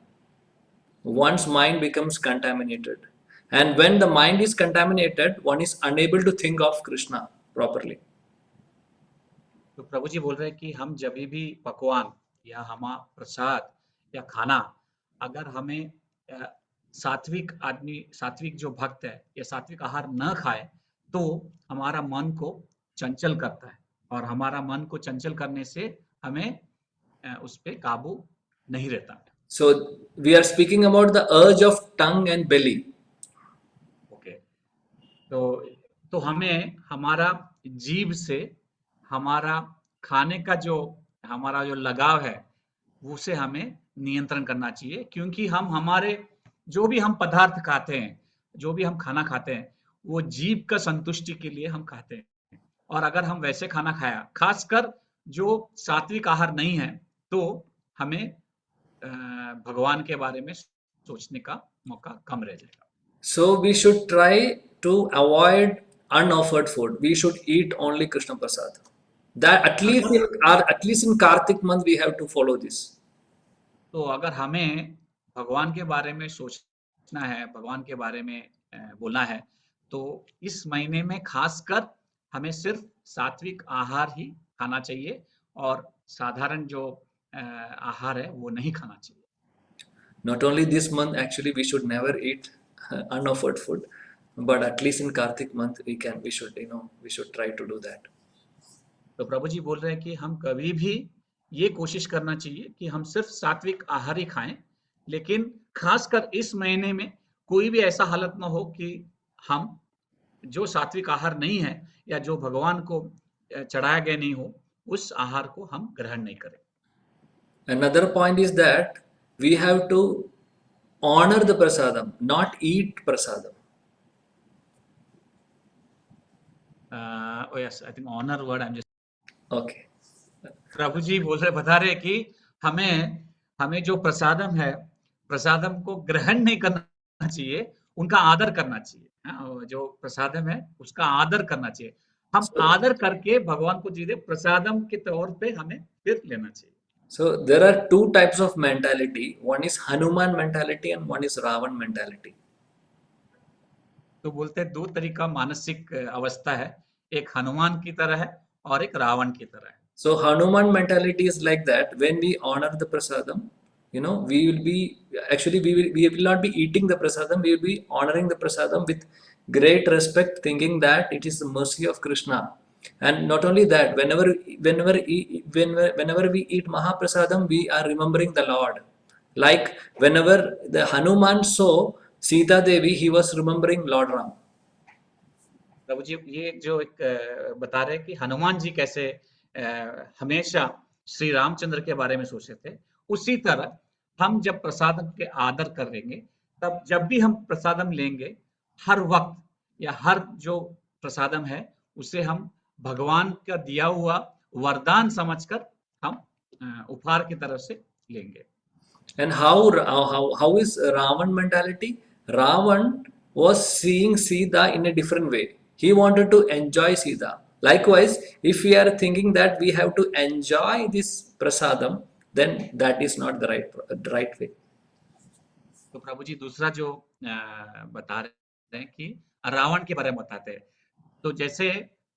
one's mind becomes contaminated. And when the mind is contaminated, one is unable to think of Krishna properly. तो प्रभु जी बोल रहे हैं कि हम जब भी पकवान या हमारा प्रसाद या खाना अगर हमें सात्विक जो भक्त है या सात्विक आहार न खाए तो हमारा मन को चंचल करता है और हमारा मन को चंचल करने से हमें उस पे काबू नहीं रहता। So we are speaking about the urge of tongue and belly. Okay, तो हमें हमारा जीभ से हमारा खाने का हमारा जो लगाव है उसे हमें नियंत्रण करना चाहिए, क्योंकि हम हमारे जो भी हम पदार्थ खाते हैं, जो भी हम खाना खाते हैं, वो जीभ का संतुष्टि के लिए हम खाते हैं। और अगर हम वैसे खाना खाया, खासकर जो सात्विक आहार नहीं है, तो हमें भगवान के बारे में सोचने का मौका कम रह जाएगा। So we should try to avoid unoffered food. We should eat only Krishna Prasad. That at least in Kartik month we have to follow this. तो अगर हमें भगवान के बारे में सोचना है, भगवान के बारे में बोलना है, तो इस महीने में खासकर हमें सिर्फ सात्विक आहार ही खाना चाहिए और साधारण जो आहार है वो नहीं खाना चाहिए। Not only this month, actually we should never eat unoffered food, but at least in Kartik month we should try to do that. तो प्रभु जी बोल रहे हैं कि हम कभी भी ये कोशिश करना चाहिए कि हम सिर्फ सात्विक आहार ही खाएं, लेकिन खासकर इस महीने में कोई भी ऐसा हालत ना हो कि हम जो सात्विक आहार नहीं है या जो भगवान को चढ़ाया गया नहीं हो, उस आहार को हम ग्रहण नहीं करें। Another point is that we have to honor the prasadam, not eat prasadam. Oh yes, I think honor word I'm just Okay. प्रभु जी बता रहे कि हमें जो प्रसादम है, प्रसादम को ग्रहण नहीं करना चाहिए, उनका आदर करना चाहिए। जो प्रसादम है उसका आदर करना चाहिए। हम आदर करके भगवान को जीते प्रसादम के तौर पे हमें फिर लेना चाहिए। So there are two types of mentality. One is Hanuman mentality and one is Ravan mentality. तो बोलते हैं दो तरीका मानसिक अवस्था है, एक हनुमान की तरह है और एक रावण की तरह है। So Hanuman mentality is like that. When we honor the prasadam, we will not be eating the prasadam. We will be honoring the prasadam with great respect, thinking that it is the mercy of Krishna. And not only that, whenever we eat Mahaprasadam, we are remembering the Lord. Like whenever the Hanuman saw Sita Devi, he was remembering Lord Ram. प्रभु जी ये जो एक बता रहे हैं कि हनुमान जी कैसे हमेशा श्री रामचंद्र के बारे में सोचते थे, उसी तरह हम जब प्रसादम के आदर करेंगे, तब जब भी हम प्रसादम लेंगे, हर वक्त या हर जो प्रसादम है उसे हम भगवान का दिया हुआ वरदान समझकर हम उपहार की तरफ से लेंगे। And how is Ravan mentality? Ravan was seeing Sita in a different way. He wanted to enjoy Sita. Likewise, if we are thinking that we have to enjoy this prasadam, then that is not the right way. तो प्रभु जी दूसरा जो बता रहे हैं कि रावण के बारे में बताते हैं। तो जैसे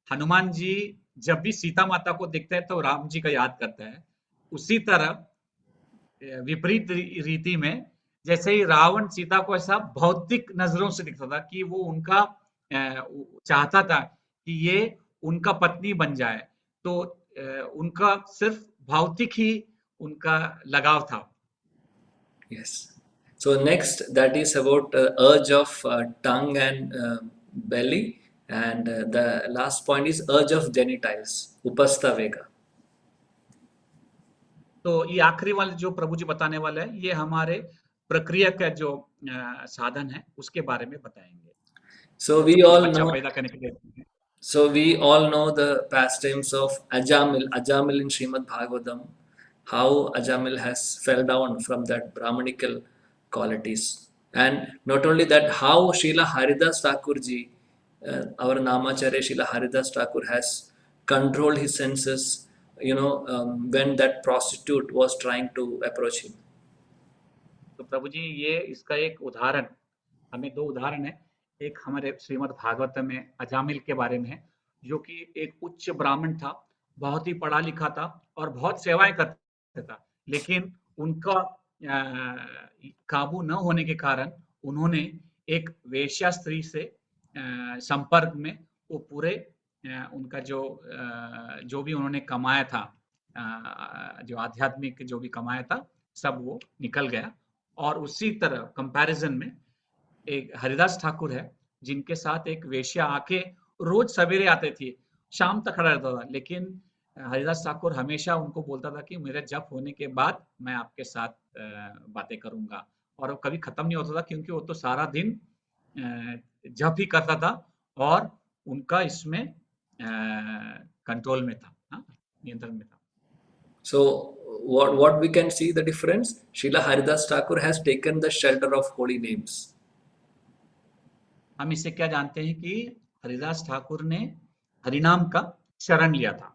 हनुमान जी जब भी सीता माता को देखते हैं तो राम जी का याद करते हैं, उसी तरह विपरीत रीति में जैसे ही रावण सीता को ऐसा भौतिक नजरों से दिखता था कि वो उनका चाहता था कि ये उनका पत्नी बन जाए, तो उनका सिर्फ भौतिक ही उनका लगाव था। Yes. So next, that is about urge of tongue and belly, and the last point is urge of genitals, upastha vega. तो ये आखिरी वाले जो प्रभु जी बताने वाले हैं, ये हमारे प्रक्रिया का जो साधन है उसके बारे में बताएंगे। So we all know. पैदा करने के लिए। So we all know the pastimes of Ajamil in Srimad Bhagavatam. how Ajamil has fell down from that Brahmanical qualities. And not only that, how Srila Haridas Thakur ji, our Namacharya Srila Haridas Thakur has controlled his senses, when that prostitute was trying to approach him. तो प्रभु जी ये इसका एक उदाहरण, हमें दो उदाहरण है। एक हमारे श्रीमद् भागवत में अजामिल के बारे में है, जो कि एक उच्च ब्राह्मण था, बहुत ही पढ़ा लिखा था और बहुत सेवाएं करता था, लेकिन उनका काबू न होने के कारण उन्होंने एक वेश्या स्त्री से संपर्क में वो पूरे उनका जो भी उन्होंने कमाया था, जो आध्यात्मिक जो भी कमाया था, सब वो निकल गया। और उसी तरह कंपैरिजन में एक हरिदास ठाकुर है, जिनके साथ एक वेश्या आके रोज सवेरे आते थे, शाम तक खड़ा रहता था, लेकिन हरिदास ठाकुर हमेशा उनको बोलता था कि मेरे जप होने के बाद मैं आपके साथ बातें करूंगा, और वो कभी खत्म नहीं होता था, क्योंकि वो तो सारा दिन जप ही करता था और उनका इसमें कंट्रोल में था, नियंत्रण में था। So what we can see the difference? Srila Haridas Thakur has taken the shelter of holy names. हम इससे क्या जानते हैं कि हरिदास ठाकुर ने हरिनाम का शरण लिया था।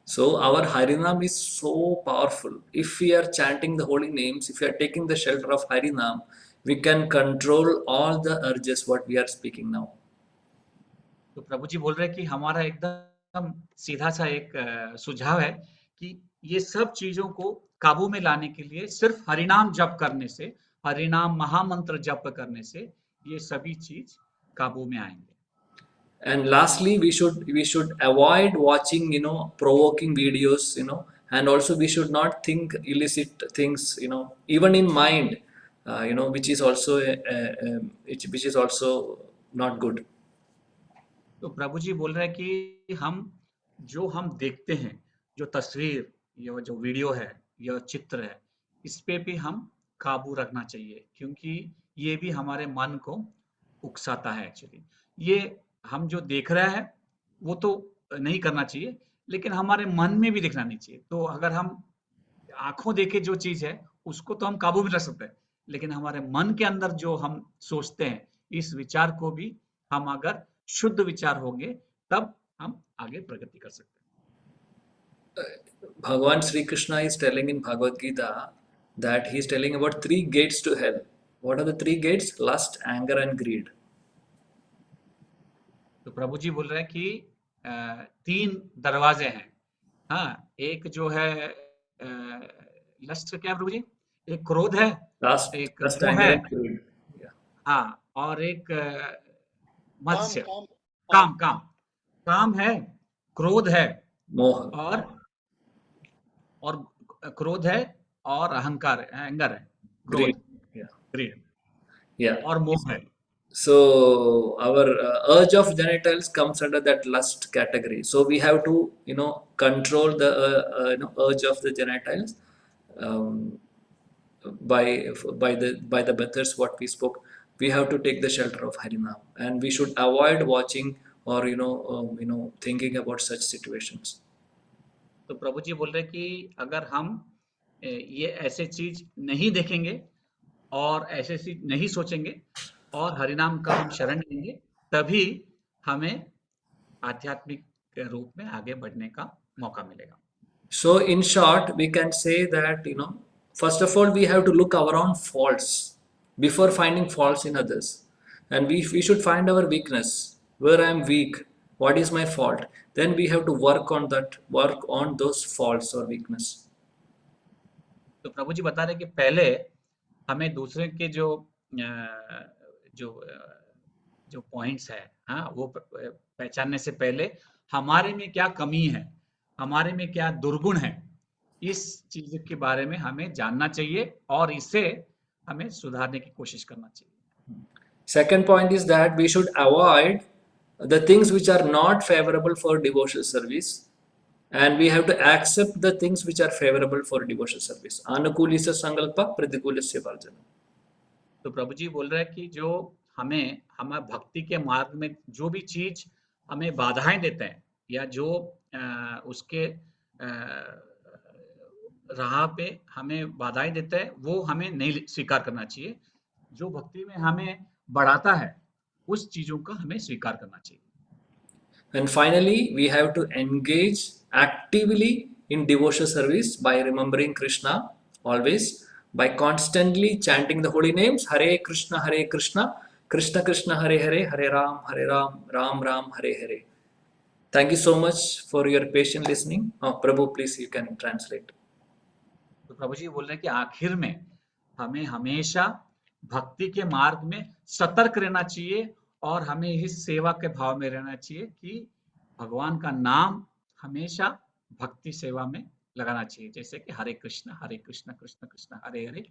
So our Harinam is so powerful. If we are chanting the holy names, if we are taking the shelter of Harinam, we can control all the urges what we are speaking now. तो प्रभु जी बोल रहे हैं कि हमारा एकदम सीधा सा एक सुझाव है कि ये सब चीजों को काबू में लाने के लिए सिर्फ हरिनाम जप करने से, हरिनाम महामंत्र जप करने से ये सभी चीज काबू में आएंगे। And lastly, we should avoid watching provoking videos, and also we should not think illicit things, even in mind, which is also not good. तो प्रभु जी बोल रहे हैं कि हम देखते हैं, जो तस्वीर, ये जो वीडियो है, यह चित्र है, इस पे भी हम काबू रखना चाहिए, क्योंकि ये भी हमारे मन को उकसाता है। एक्चुअली ये हम जो देख रहे हैं वो तो नहीं करना चाहिए, लेकिन हमारे मन में भी देखना नहीं चाहिए। तो अगर हम आंखों देखे जो चीज है उसको तो हम काबू में रख सकते हैं, लेकिन हमारे मन के अंदर जो हम सोचते हैं, इस विचार को भी हम अगर शुद्ध विचार होंगे तब हम आगे प्रगति कर सकते हैं। Bhagavan Sri Krishna is telling in Bhagavad Gita that he is telling about 3 gates to hell. What are the 3 gates? Lust, anger and greed. तो प्रभु जी बोल रहे हैं कि 3 दरवाजे हैं। हाँ, एक जो है लस्ट क्या है प्रभु जी? एक क्रोध है, Lust, एक lust, मोह anger है, and greed. Yeah. हाँ, और एक मत्स्य, काम है, क्रोध है, Moha. और क्रोध है, और अहंकार है, एंगर है, Greed. क्रोध, ग्रीड, Yeah. और मोह है। So our urge of genitals comes under that lust category. So we have to control the urge of the genitals by the methods what we spoke. We have to take the shelter of Harinam, and we should avoid watching or thinking about such situations. तो प्रभु जी बोल रहे कि अगर हम ये ऐसे चीज नहीं देखेंगे और ऐसे चीज नहीं सोचेंगे और हरिनाम का हम शरण लेंगे, तभी हमें आध्यात्मिक रूप में आगे बढ़ने का मौका मिलेगा। So in short, we can say that first of all we have to look our own faults before finding faults in others, and we should find our weakness, where I am weak, what is my fault, then we have to work on those faults or weakness. तो प्रभु जी बता रहे कि पहले हमें दूसरे के जो points है, हाँ, वो पहचानने से पहले हमारे में क्या कमी है, हमारे में क्या दुर्गुण है, इस चीज के बारे में हमें जानना चाहिए और इसे हमें सुधारने की कोशिश करना चाहिए। Second point is that we should avoid the things which are not favorable for devotional service, and we have to accept the things which are favorable for devotional service. Anukulisya sankalpa pratikulasya varjana. तो प्रभु जी बोल रहे हैं कि जो हमें भक्ति के मार्ग में जो भी चीज हमें बाधाएं देते हैं, या जो उसके राह पे हमें बाधाएं देता है वो हमें नहीं स्वीकार करना चाहिए। जो भक्ति में हमें बढ़ाता है उस चीजों का हमें स्वीकार करना चाहिए। And finally, we have to engage actively in devotional service by remembering Krishna always, by constantly chanting the holy names Hare Krishna, Krishna Krishna, Hare Hare, Hare Ram, Ram Ram, Hare Hare. Thank you so much for your patient listening. Oh, Prabhu, please, you can translate. तो प्रभु जी बोल रहे हैं कि आखिर में हमें हमेशा भक्ति के मार्ग में सतर्क रहना चाहिए और हमें इस सेवा के भाव में रहना चाहिए कि भगवान का नाम हमेशा भक्ति सेवा में लगाना चाहिए। जैसे कि हरे कृष्ण कृष्ण कृष्ण हरे हरे,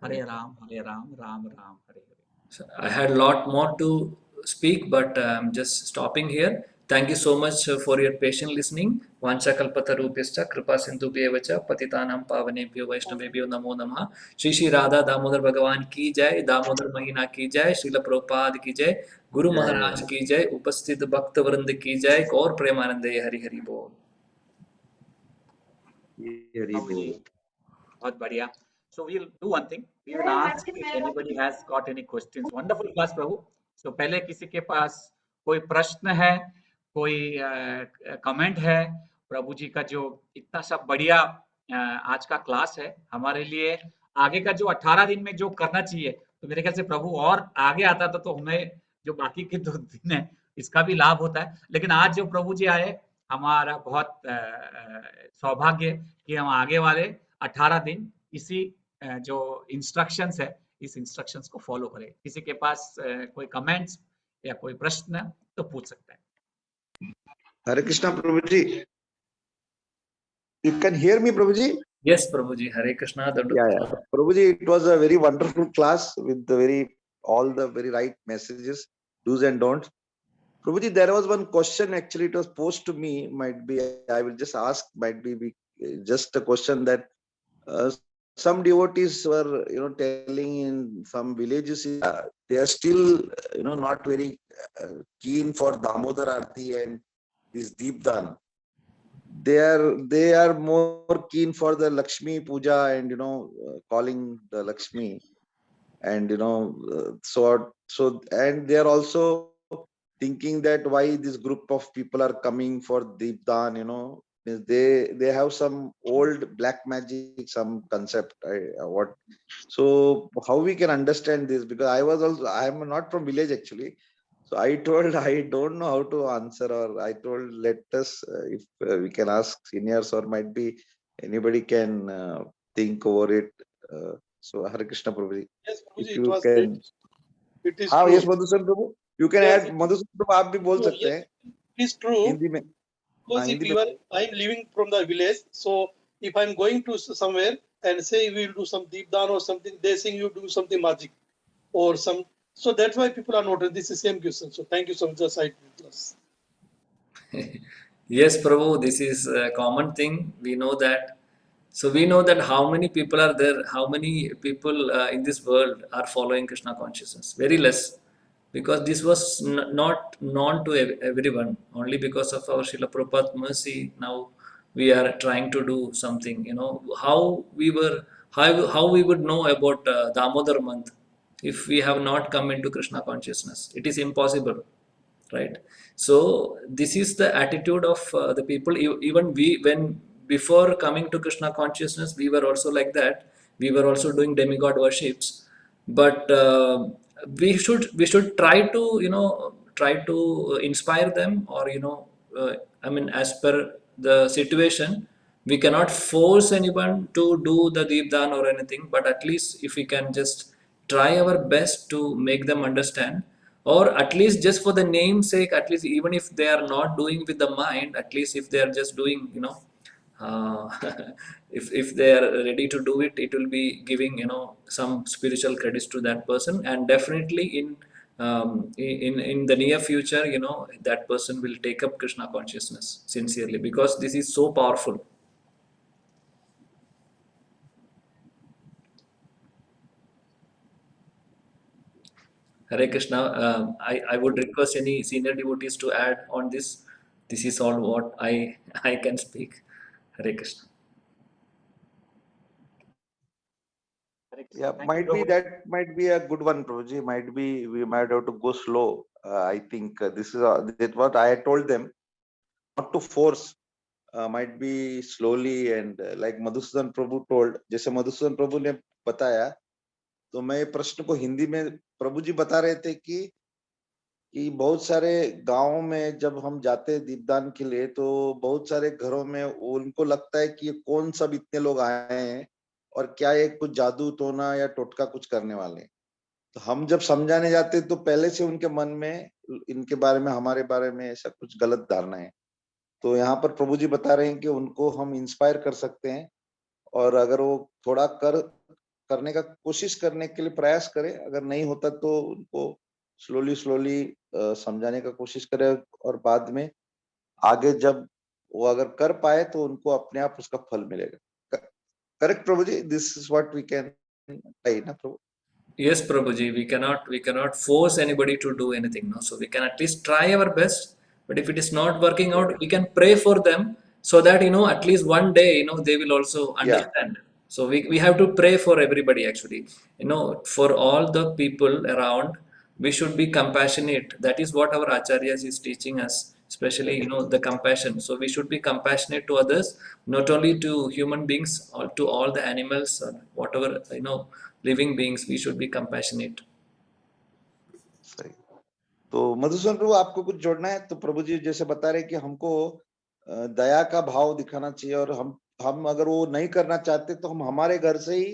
हरे Ram Ram Ram Hare Hare. So I had a lot more to speak, but I'm just stopping here. Thank you so much for your patient listening. Vanchakalpatarubhyascha kripa sindhubhyevacha patitanam pavanebhyo vaishnavebhyo namo namaha. Shri Shri Radha Damodar Bhagavan ki jai, Damodar Mahina ki jai, Srila Prabhupada ki jai, Guru Maharaj ki jai, Upasthit Bhakta Vrind ki jai, Gaur Premanande Hari Hari Bol. प्रभु जी बहुत बढ़िया। So we'll do one thing. We will ask if anybody has got any questions. Wonderful class Prabhu. So पहले किसी के पास कोई प्रश्न है, कोई comment है, प्रभु जी का जो इतना सब बढ़िया आज का क्लास है हमारे लिए आगे का जो 18 दिन में जो करना चाहिए, तो मेरे ख्याल से प्रभु और आगे आता था तो हमें जो बाकी के 2 दिन है इसका भी लाभ होता है। लेकिन आज जो प्रभु जी आए हमारा बहुत सौभाग्य कि हम आगे वाले 18 दिन इसी जो इंस्ट्रक्शंस है इस इंस्ट्रक्शंस को फॉलो करें। किसी के पास कोई कमेंट्स या कोई प्रश्न तो पूछ सकते हैं। Hare Krishna Prabhuji. You can hear me, Prabhuji? Yes, Prabhuji. Hare Krishna. Yeah. Prabhuji, it was a very wonderful class with all the very right messages, do's and don'ts. Prabhuji, there was one question actually, it was posed to me, might be, I will just ask, might be just a question that some devotees were, telling in some villages, they are still, not very keen for Damodar Aarti and this Deepdan. They are more keen for the Lakshmi Puja and, calling the Lakshmi and, and they are also thinking that why this group of people are coming for Deepdan, they have some old black magic, some concept. So how we can understand this? Because I am not from village actually. So I told I don't know how to answer, or I told let us if we can ask seniors, or might be anybody can think over it. So Hare Krishna Prabhuji. Yes, Prabhuji, If you can. it is हाँ true. yes Madhusudan Prabhu, you can Yes, add Madhusudan Prabhu, आप भी बोल सकते हैं It is true. Hindi में. Because if Hindi you are, I'm living from the village, so if I'm going to somewhere and say we will do some Deepdan or something, they saying you do something magic or some. So that's why people are not. This is same question. So thank you so much. Just I class. Yes, Prabhu, this is a common thing. We know that. So we know that how many people are there, how many people in this world are following Krishna consciousness. Very less, because this was not known to everyone. Only because of our Srila Prabhupada mercy, now we are trying to do something. How we would know about Damodar month if we have not come into Krishna consciousness. It is impossible, right? So this is the attitude of the people. Even we, when before coming to Krishna consciousness, we were also like that. We were also doing demigod worships, but we should try to inspire them, or as per the situation, we cannot force anyone to do the Deepdan or anything, but at least if we can just try our best to make them understand, or at least just for the name's sake, at least even if they are not doing with the mind, at least if they are just doing, uh, if they are ready to do it, it will be giving some spiritual credits to that person, and definitely in the near future, that person will take up Krishna consciousness sincerely, because this is so powerful. Hare Krishna. I would request any senior devotees to add on this. This is all what I can speak. Hare Krishna. Yeah, Thank might you, be Prabhuji. that might be a good one, Prabhuji. Might be we might have to go slow. I think this is that what I told them, not to force. Might be slowly and like Madhusudan Prabhu told. जैसे मधुसूदन प्रभु ने बताया, तो मैं ये प्रश्न को हिंदी में प्रभु जी बता रहे थे कि बहुत सारे गांवों में जब हम जाते हैं दीपदान के लिए, तो बहुत सारे घरों में उनको लगता है कि ये कौन सब इतने लोग आए हैं और क्या ये कुछ जादू टोना या टोटका कुछ करने वाले हैं। तो हम जब समझाने जाते तो पहले से उनके मन में इनके बारे में, हमारे बारे में ऐसा कुछ गलत धारणा है। तो यहाँ पर प्रभु जी बता रहे हैं कि उनको हम इंस्पायर कर सकते हैं, और अगर वो थोड़ा करने का कोशिश करने के लिए प्रयास करें, अगर नहीं होता तो उनको स्लोली समझाने का कोशिश करें, और बाद में आगे जब वो अगर कर पाए तो उनको अपने आप उसका फल मिलेगा। Correct Prabhu ji, this is what we can try ना Prabhu. Yes, Prabhuji, we cannot force anybody to do anything, no. So we can at least try our best. But if it is not working out, we can pray for them so that at least one day they will also Yeah. understand. So we have to pray for everybody actually. For all the people around, we should be compassionate. That is what our acharyas is teaching us, especially the compassion. So we should be compassionate to others, not only to human beings, or to all the animals, or whatever living beings. We should be compassionate. सही। तो मधुसूदन प्रभु आपको कुछ जोड़ना है? तो प्रभु जी जैसे बता रहे कि हमको दया का भाव दिखाना चाहिए, और हम अगर वो नहीं करना चाहते तो हम हमारे घर से ही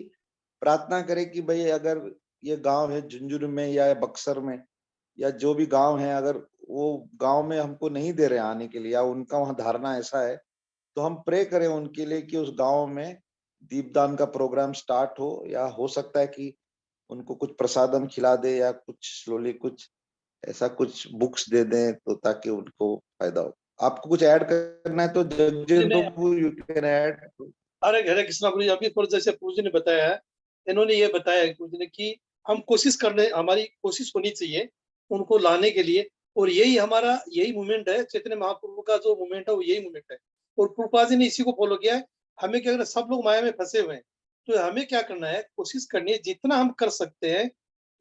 प्रार्थना करें कि भाई अगर ये गांव है झुंझुनू में या बक्सर में या जो भी गांव है, अगर वो गांव में हमको नहीं दे रहे आने के लिए, या उनका वहां धारणा ऐसा है, तो हम प्रे करें उनके लिए कि उस गांव में दीपदान का प्रोग्राम स्टार्ट हो, या हो सकता है कि उनको कुछ प्रसादम खिला दे, या कुछ स्लोली कुछ ऐसा कुछ बुक्स दे दें, तो ताकि उनको फायदा हो। आपको कुछ ऐड करना है तो जगजीवन प्रभु you can add. Hare Hare Krishna प्रभु जी, अभी पर जैसे प्रभु जी ने बताया है, इन्होंने ये बताया प्रभु जी ने कि हम हमारी कोशिश होनी चाहिए उनको लाने के लिए, और यही मूवमेंट है, चैतन्य महाप्रभु का जो मूवमेंट है वो यही मूवमेंट है, और प्रभुपाद जी ने इसी को फॉलो किया है। हमें क्या करना, सब लोग माया में फंसे हुए हैं, तो हमें क्या करना है, कोशिश करनी है, जितना हम कर सकते हैं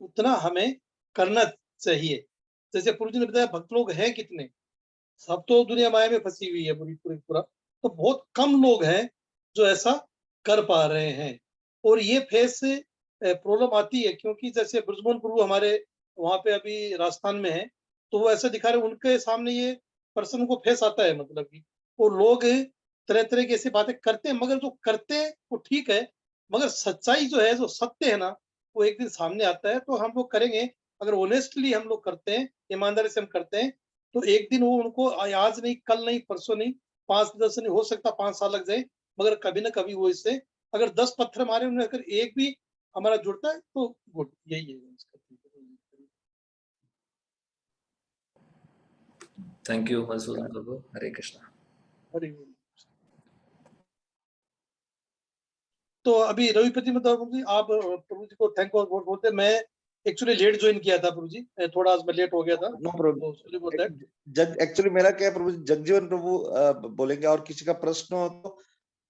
उतना हमें करना चाहिए। जैसे प्रभु जी ने बताया भक्त लोग हैं कितने, सब तो दुनिया माया में फंसी हुई है पूरा, तो बहुत कम लोग हैं जो ऐसा कर पा रहे हैं। और ये फेस से प्रॉब्लम आती है, क्योंकि जैसे ब्रजमोहन प्रभु हमारे वहां पे अभी राजस्थान में है, तो वो ऐसा दिखा रहे, उनके सामने ये पर्सन को फेस आता है, मतलब कि वो लोग तरह तरह की ऐसी बातें करते हैं, मगर जो करते हैं वो ठीक है, मगर सच्चाई जो है, जो सत्य है ना, वो एक दिन सामने आता है। तो हम लोग करेंगे, अगर ऑनेस्टली हम लोग करते हैं, ईमानदारी से हम करते हैं, तो एक दिन वो उनको आज नहीं, कल नहीं, परसों नहीं, 5-10 नहीं, हो सकता 5 साल लग जाए, मगर कभी ना कभी वो इससे अगर 10 पत्थर मारे, उन्हें अगर एक भी हमारा जुड़ता है तो गुड, यही है इसका। Thank you, Madhusudan Prabhu. Hare Krishna. Hari बोल। तो अभी रविपति प्रभु जी, आप प्रभु जी को थैंक बहुत बोलते। मैं एक्चुअली लेट ज्वाइन किया था प्रभु जी, थोड़ा आज मैं लेट हो गया था। नो प्रभु। एक्चुअली मेरा क्या है प्रभु, जगजीवन प्रभु बोलेंगे, और किसी का प्रश्न हो तो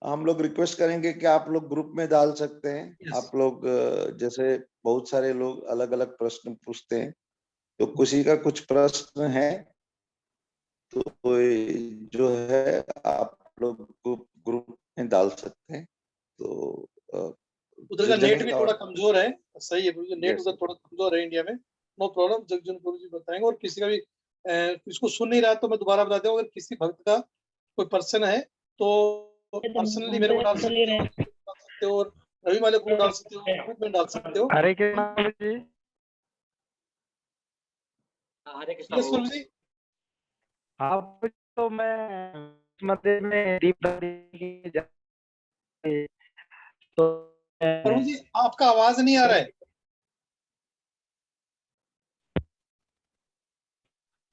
हम लोग रिक्वेस्ट करेंगे कि आप लोग ग्रुप में डाल सकते हैं। Yes. आप लोग जैसे बहुत सारे लोग अलग अलग प्रश्न पूछते हैं, तो किसी का कुछ प्रश्न है तो जो है आप लोग ग्रुप में डाल सकते हैं। तो उधर का नेट भी थोड़ा कमजोर है, सही है प्रभु जी, नेट Yes. उधर थोड़ा कमजोर है इंडिया में। नो प्रॉब्लम, जगजीवन प्रभु जी बताएंगे। और किसी का भी किसको सुन नहीं रहा तो मैं दोबारा बता दूं, अगर किसी भक्त का कोई पर्सन है तो पर्सनली मेरे को डाल सकते हो, और रवि माले को डाल सकते हो, ग्रुप में डाल सकते हो। हरे कृष्णा जी। हरे कृष्णा यस प्रभु। प्रभु जी। आप तो मैं मंदिर में दीप तो प्रभु जी आपका आवाज नहीं आ रहा है।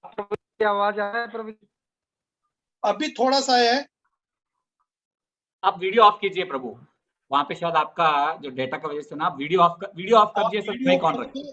आपकी आवाज आ रहा है प्रभु जी? अभी थोड़ा सा है। आप वीडियो ऑफ कीजिए प्रभु, वहां पे शायद आपका जो डेटा का वजह से ना, वीडियो ऑफ कीजिए, सब माइक ऑन रखिए।